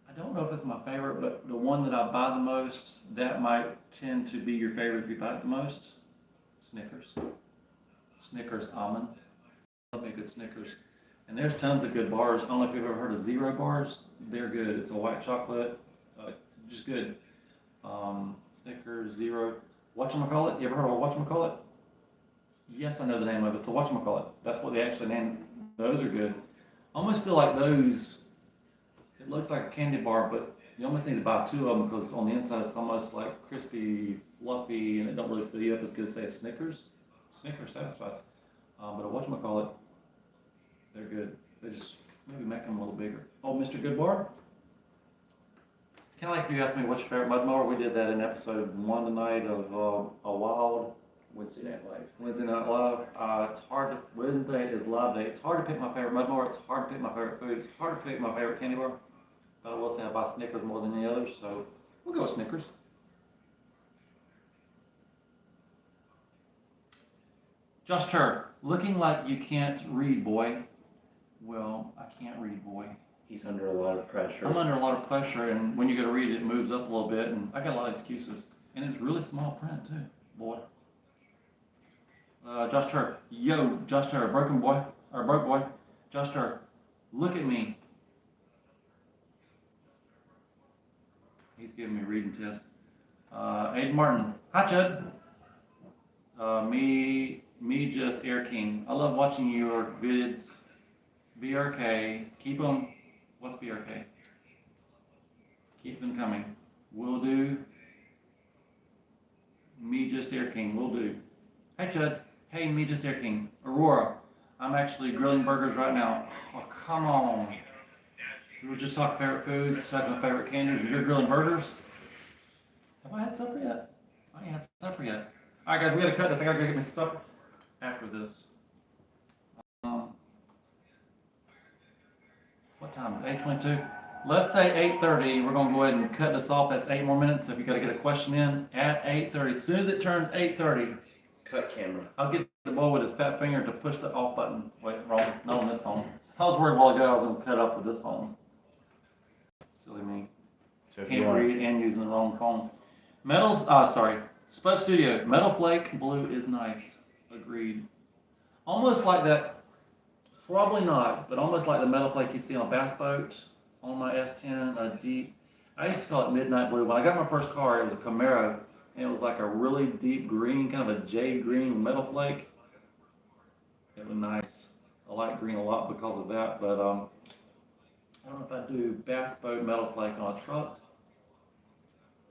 I don't know if it's my favorite, but the one that I buy the most, that might tend to be your favorite if you buy it the most. Snickers. Snickers almond. Love me a good Snickers. And there's tons of good bars. I don't know if you've ever heard of Zero bars. They're good. It's a white chocolate, just good. Snickers, Zero. Whatchamacallit? You ever heard of a whatchamacallit? Yes, I know the name of it. It's a whatchamacallit. That's what they actually named. Those are good. I almost feel like those, it looks like a candy bar, but you almost need to buy 2 of them because on the inside it's almost like crispy, fluffy, and it don't really fill you up as good as say a Snickers. Snickers satisfies. But a whatchamacallit, they're good. They just maybe make them a little bigger. Oh, Mr. Goodbar? It's kind of like if you asked me what's your favorite mud mower. We did that in episode 1 tonight of A Wild Wednesday Night Live. Wednesday Night Live. It's hard to, Wednesday is live day. It's hard to pick my favorite mud mower. It's hard to pick my favorite food. It's hard to pick my favorite candy bar. But I will say I buy Snickers more than any others, so we'll go with Snickers. Josh Turr, looking like you can't read, boy. Well, I can't read, boy. He's under a lot of pressure. I'm under a lot of pressure, and when you go to read it, it moves up a little bit, and I got a lot of excuses. And it's really small print, too, boy. Josh Turr, yo, Josh Turr, broken boy. or broke boy. Juster, look at me. He's giving me a reading test. Aiden Martin. Hi, Chud. Me just Air King. I love watching your vids. BRK. Keep them. What's BRK? Keep them coming. Will do. Me just Air King. Will do. Hey, Chud. Hey, me just Air King. Aurora. I'm actually grilling burgers right now. Oh, come on. We were just talking favorite foods, talking about favorite candies, and you're grilling burgers? Have I had supper yet? I ain't had supper yet. All right, guys, we gotta cut this. I gotta go get me some supper after this. What time is it? 8:22. Let's say 8:30. We're gonna go ahead and cut this off. That's 8 more minutes. So if you gotta get a question in at 8:30, as soon as it turns 8:30, Cut camera. I'll get the boy with his fat finger to push the off button. Wait, wrong. Not on this phone. I was worried a while ago I was gonna cut up with this phone. Silly me. So if you Can't want, read and using the wrong phone. Metals, sorry. Spud Studio. Metal Flake Blue is nice. Agreed. Almost like that, probably not, but almost like the Metal Flake you'd see on a bass boat on my S10, a deep, I used to call it Midnight Blue. When I got my first car, it was a Camaro, and it was like a really deep green, kind of a jade green Metal Flake. It was nice. I like green a lot because of that, but I don't know if I do bass boat Metal Flake on a truck.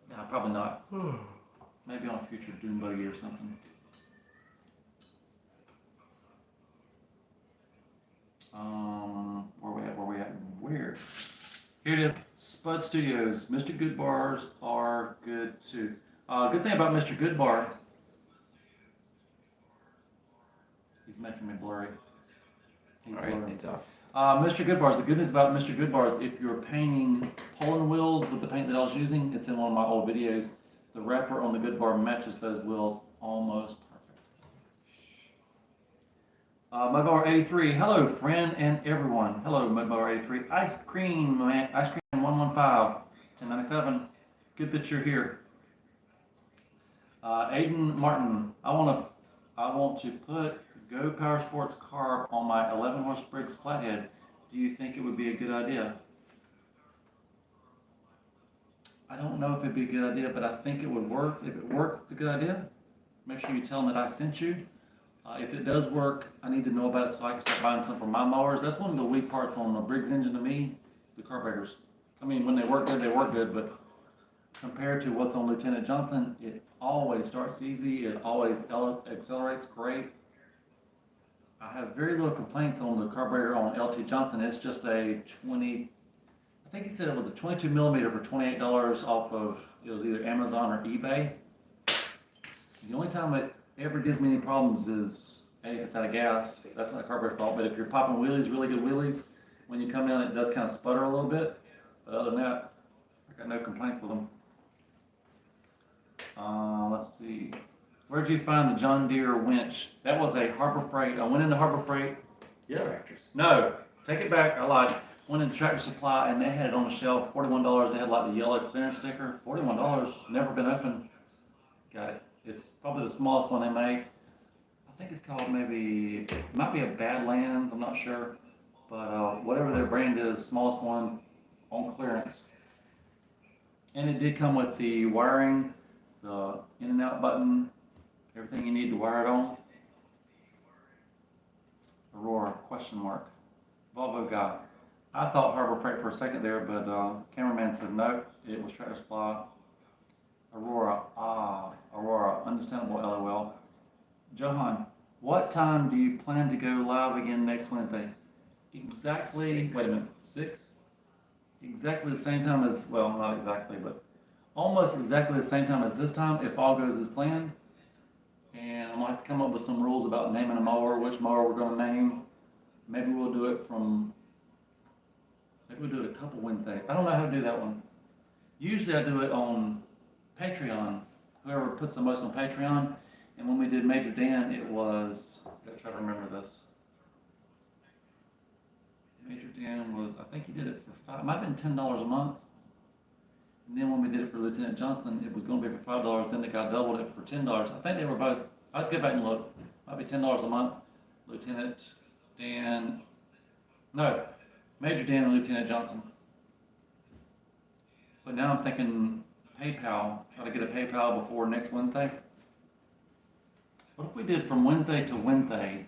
Nah, probably not. Maybe on a future dune buggy or something. Where? Here it is. Spud Studios. Mr. Good Bars are good too. Good thing about Mr. Good Bar. He's making me blurry. all right, it's off. Mr. Good Bars. The good news about Mr. Good Bars, if you're painting Poland wheels with the paint that I was using, it's in one of my old videos. The wrapper on the Good Bar matches those wheels almost perfect. Mudmower 83. Hello, friend and everyone. Hello, Mudmower 83. Ice Cream, man. Ice Cream 115. 1097. Good that you're here. Aiden Martin. I want to put Go Power Sports carb on my 11 horse Briggs flathead. Do you think it would be a good idea? I don't know if it'd be a good idea, but I think it would work. If it works, it's a good idea. Make sure you tell them that I sent you. If it does work, I need to know about it so I can start buying some for my mowers. That's one of the weak parts on the Briggs engine to me, the carburetors. I mean, when they work good, but compared to what's on Lieutenant Johnson, it always starts easy. It always accelerates great. I have very little complaints on the carburetor on LT Johnson. It's just a 20, I think he said it was a 22 millimeter for $28 off of, it was either Amazon or eBay. The only time it ever gives me any problems is, A, if it's out of gas. That's not a carburetor fault, but if you're popping wheelies, really good wheelies, when you come down, it does kind of sputter a little bit. But other than that, I got no complaints with them. Let's see. Where'd you find the John Deere winch? That was a Harbor Freight. I went into Harbor Freight. Yeah. Tractors. No, take it back. I lied. Went into Tractor Supply and they had it on the shelf. $41. They had like the yellow clearance sticker. $41. Never been opened. Got it. It's probably the smallest one they make. I think it's called maybe, it might be a Badlands. I'm not sure. But whatever their brand is, smallest one on clearance. And it did come with the wiring, the in and out button, everything you need to wire it on. Aurora, question mark. Volvo guy. I thought Harbor Freight for a second there, but cameraman said no, it was Tractor Supply. Aurora, Aurora, understandable LOL. Johan, what time do you plan to go live again next Wednesday? Exactly, 6. wait a minute, 6? Exactly the same time as, well, not exactly, but almost exactly the same time as this time, if all goes as planned. And I'm going to have to come up with some rules about naming a mower, which mower we're going to name. Maybe we'll do it a couple Wednesdays. I don't know how to do that one. Usually I do it on Patreon, whoever puts the most on Patreon. And when we did Major Dan, it was, I gotta try to remember this. Major Dan was, I think he did it for $5, it might have been $10 a month. And then when we did it for Lieutenant Johnson, it was going to be for $5. Then the guy doubled it for $10. I think they were both, I'd go back and look, might be $10 a month. Lieutenant Dan, no, Major Dan and Lieutenant Johnson. But now I'm thinking PayPal, try to get a PayPal before next Wednesday. What if we did from Wednesday to Wednesday,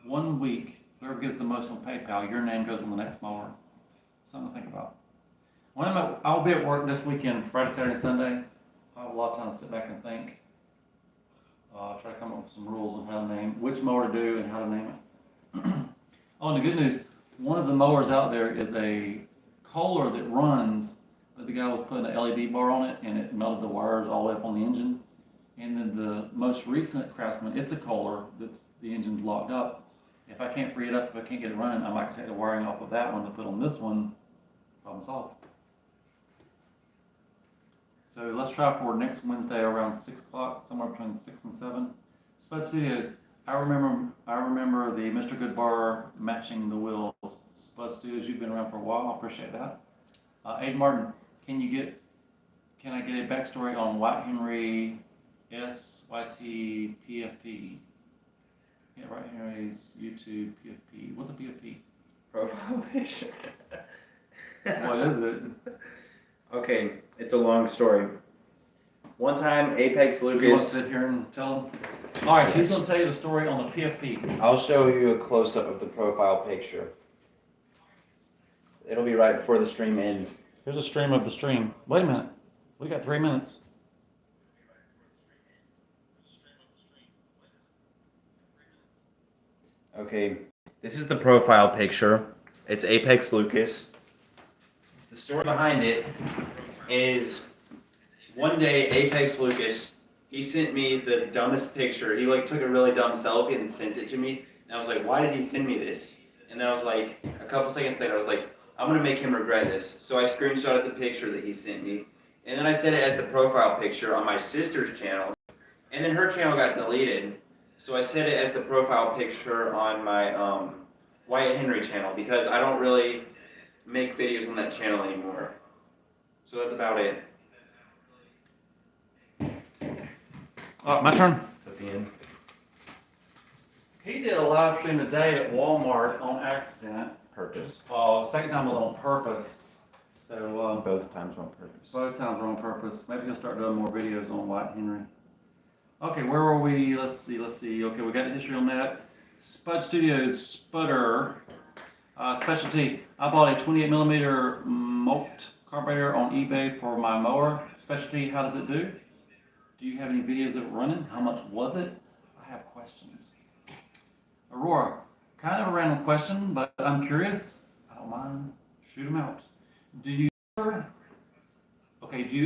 1 week, whoever gets the most on PayPal, your name goes on the next mower. Something to think about. I'll be at work this weekend, Friday, Saturday, Sunday. I'll have a lot of time to sit back and think. Try to come up with some rules on how to name, which mower to do and how to name it. Oh, and the good news, one of the mowers out there is a Kohler that runs, but the guy was putting an LED bar on it and it melted the wires all the way up on the engine. And then the most recent Craftsman, it's a Kohler that's the engine's locked up. If I can't free it up, if I can't get it running, I might take the wiring off of that one to put on this one. Problem solved. So let's try for next Wednesday around 6 o'clock, somewhere between 6 and 7. Spud Studios. I remember the Mr. Goodbar matching the wheels. Spud Studios, you've been around for a while. I appreciate that. Aiden Martin, can I get a backstory on White Henry SYT PFP? Yeah, White Henry's YouTube PFP. What's a PFP? Profile picture. What is it? Okay, it's a long story. One time, Apex You want to Lucas. sit here and tell him? All right, he's Yes. going to tell you the story on the PFP. I'll show you a close-up of the profile picture. It'll be right before the stream ends. Here's a stream of the stream. Wait a minute. We got 3 minutes. Okay, this is the profile picture. It's Apex Lucas. The story behind it is one day Apex Lucas, he sent me the dumbest picture. He took a really dumb selfie and sent it to me. And I was like, why did he send me this? And then I was like, a couple seconds later, I was like, I'm gonna make him regret this. So I screenshotted the picture that he sent me. And then I set it as the profile picture on my sister's channel. And then her channel got deleted. So I set it as the profile picture on my Wyatt Henry channel because I don't really make videos on that channel anymore. So that's about it. My turn. It's at the end. He did a live stream today at Walmart on accident. Purpose. Second time was on purpose. So Both times on purpose. both times were on purpose. Maybe he'll start doing more videos on Wyatt Henry. Okay, where were we? Let's see. Okay, we got the history on that. Spud Studios, Spudder. Specialty. I bought a 28mm Molt carburetor on eBay for my mower. Specialty, how does it do? Do you have any videos of it running? How much was it? I have questions. Aurora, kind of a random question, but I'm curious. I don't mind. Shoot them out. Do you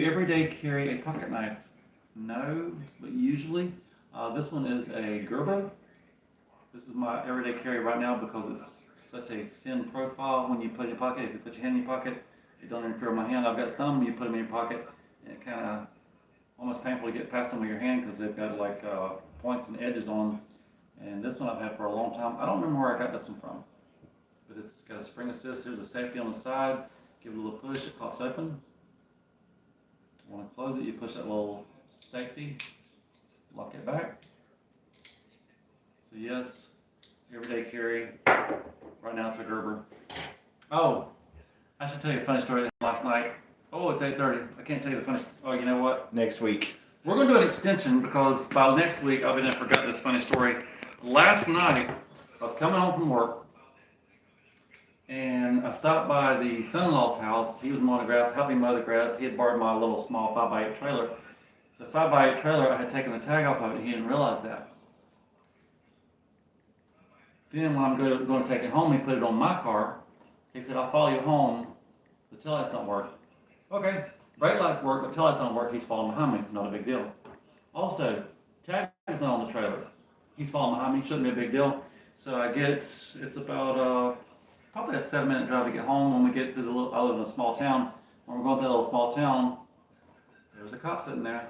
every day carry a pocket knife? No, but usually. This one is a Gerber. This is my everyday carry right now because it's such a thin profile when you put it in your pocket. If you put your hand in your pocket, it don't interfere with my hand. I've got some, you put them in your pocket, and it kind of almost painful to get past them with your hand because they've got like points and edges on. And this one I've had for a long time. I don't remember where I got this one from, but it's got a spring assist. Here's a safety on the side. Give it a little push, it pops open. Want to close it, you push that little safety, lock it back. So yes, everyday carry. Right now it's a Gerber. Oh, I should tell you a funny story last night. Oh, it's 8:30. I can't tell you the funny. Oh, you know what? Next week. We're going to do an extension because by next week I'll be done forgot this funny story. Last night I was coming home from work and I stopped by the son-in-law's house. He was mowing the grass, helping mow the grass. He had borrowed my little small 5x8 trailer. The 5x8 trailer, I had taken the tag off of it. He didn't realize that. Then when I'm going to take it home, he put it on my car. He said, I'll follow you home. The taillights don't work. Okay, brake lights work, but taillights don't work. He's following behind me. Not a big deal. Also, tag is not on the trailer. He's following behind me. Shouldn't be a big deal. So I get, it's about probably a 7-minute drive to get home. When we get to I live in a small town. When we're going to that little small town, there's a cop sitting there.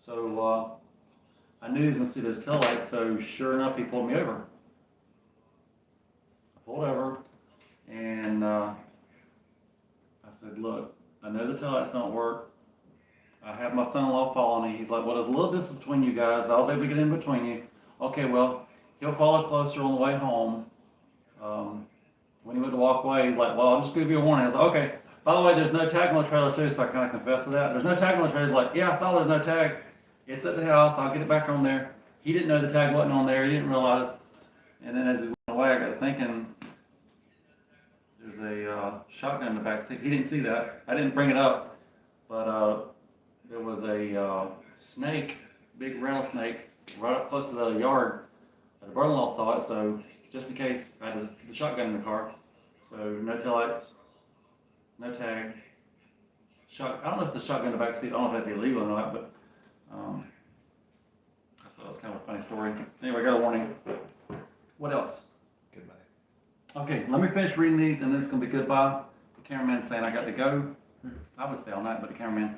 So I knew he was going to see those taillights. So sure enough, he pulled me over. Pulled over, and I said, look, I know the taillights don't work. I have my son-in-law following me. He's like, well, there's a little distance between you guys. I was able to get in between you. Okay, well, he'll follow closer on the way home. When he went to walk away, he's like, well, I'm just going to give you a warning. I was like, okay. By the way, there's no tag on the trailer too, so I kind of confessed to that. There's no tag on the trailer. He's like, yeah, I saw there's no tag. It's at the house. I'll get it back on there. He didn't know the tag wasn't on there. He didn't realize. And then as he went away, I got thinking, there's a shotgun in the back seat. He didn't see that. I didn't bring it up, but there was a snake, big rattlesnake, right up close to the yard. The brother-in-law saw it, so just in case, I had the shotgun in the car. So no taillights, no tag. I don't know if the shotgun in the back seat, I don't know if that's illegal or not, but I thought it was kind of a funny story. Anyway, I got a warning. What else? Goodbye. Okay, let me finish reading these and then it's going to be goodbye. The cameraman's saying I got to go. I would stay all night, but the cameraman.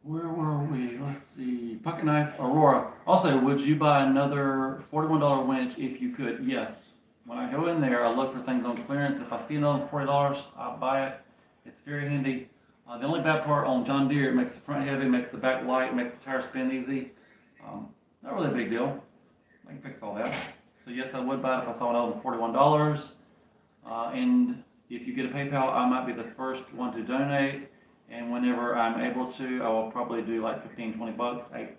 Where were we? Let's see. Pocket knife, Aurora. Also, would you buy another $41 winch if you could? Yes. When I go in there, I look for things on clearance. If I see another $40, I'll buy it. It's very handy. The only bad part on John Deere, it makes the front heavy, makes the back light, makes the tire spin easy. Not really a big deal. I can fix all that. So yes, I would buy it if I saw another $41. And if you get a PayPal, I might be the first one to donate. And whenever I'm able to, I will probably do like 15, 20 bucks. Hey,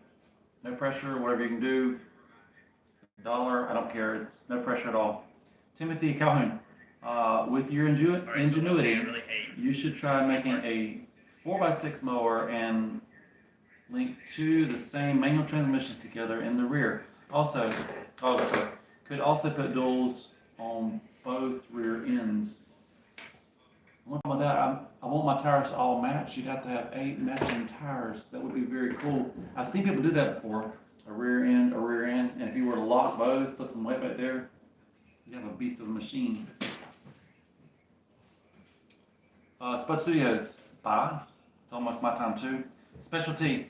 no pressure, whatever you can do. $1, I don't care. It's no pressure at all. Timothy Calhoun, with your ingenuity, you should try making a 4x6 mower and link two the same manual transmissions together in the rear. Also, could also put duals on both rear ends. One with that, I want my tires to all match. You'd have to have 8 matching tires. That would be very cool. I've seen people do that before. A rear end, and if you were to lock both, put some weight back there, you have a beast of a machine. Spud Studios, bye. It's almost my time too. Specialty,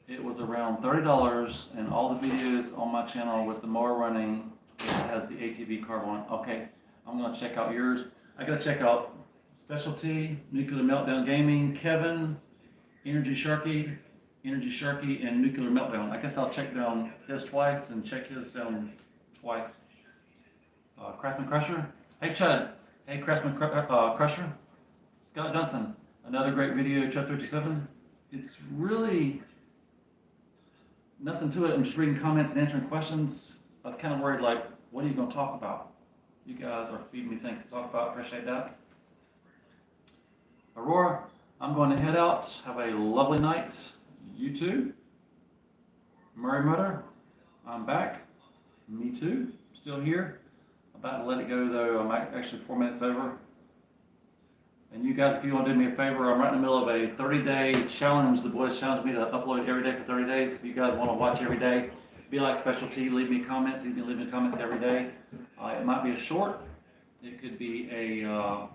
it was around $30, and all the videos on my channel with the mower running, it has the ATV carb on. Okay, I'm gonna check out yours. I gotta check out Specialty, Nuclear Meltdown Gaming, Kevin, Energy Sharky, and Nuclear Meltdown. I guess I'll check down his twice and check his twice. Craftsman Crusher. Hey Chud. Hey Craftsman Crusher. Scott Johnson. Another great video, Chud37. It's really nothing to it. I'm just reading comments and answering questions. I was kind of worried, like, what are you going to talk about? You guys are feeding me things to talk about. Appreciate that. Aurora, I'm going to head out. Have a lovely night. You too. Murray Mutter, I'm back. Me too. Still here. About to let it go though. I'm actually 4 minutes over. And you guys, if you want to do me a favor, I'm right in the middle of a 30-day challenge. The boys challenged me to upload every day for 30 days. If you guys want to watch every day, be like Specialty, leave me comments. He's been leaving comments every day. It might be a short. It could be a,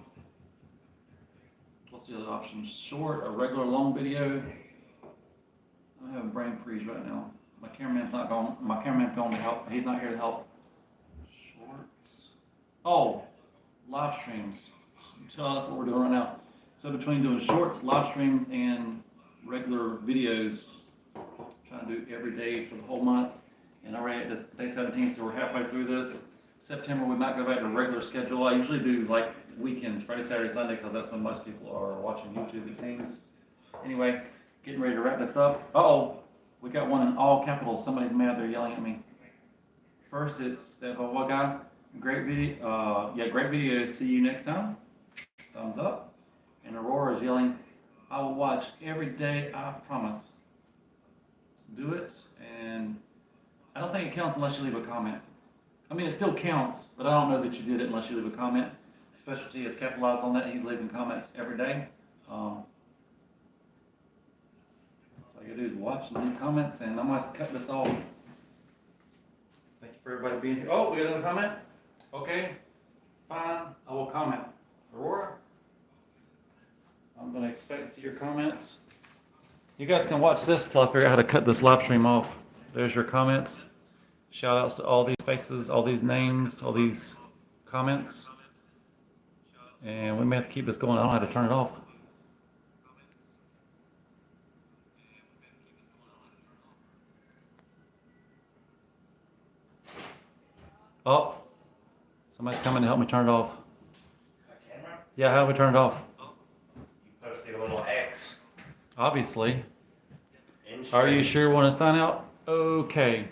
what's the other option? Short, a regular long video. I'm having brain freeze right now. My cameraman's not going. My cameraman's going to help. He's not here to help. Shorts. Oh, live streams. So that's what we're doing right now. So between doing shorts, live streams, and regular videos, I'm trying to do every day for the whole month. And already at day 17, so we're halfway through this. September, we might go back to a regular schedule. I usually do like weekends, Friday, Saturday, Sunday, because that's when most people are watching YouTube, it seems. Anyway, getting ready to wrap this up. Uh-oh, we got one in all capitals. Somebody's mad, they're yelling at me. First, it's that Volvo guy. Great video. Yeah, great video. See you next time. Thumbs up. And Aurora is yelling, I will watch every day, I promise. Do it, and I don't think it counts unless you leave a comment. I mean, it still counts, but I don't know that you did it unless you leave a comment. Specialty is capitalized on that. He's leaving comments every day. So all you gotta do is watch and leave comments, and I'm gonna have to cut this off. Thank you for everybody being here. Oh, we got another comment? Okay, fine, I will comment. Aurora, I'm gonna expect to see your comments. You guys can watch this till I figure out how to cut this live stream off. There's your comments. Shout outs to all these faces, all these names, all these comments. And we may have to keep this going. I don't know how to turn it off. Oh, somebody's coming to help me turn it off. Camera? Yeah, how do we turn it off? You push the little X. Obviously. In Are you straight. sure you want to sign out? Okay.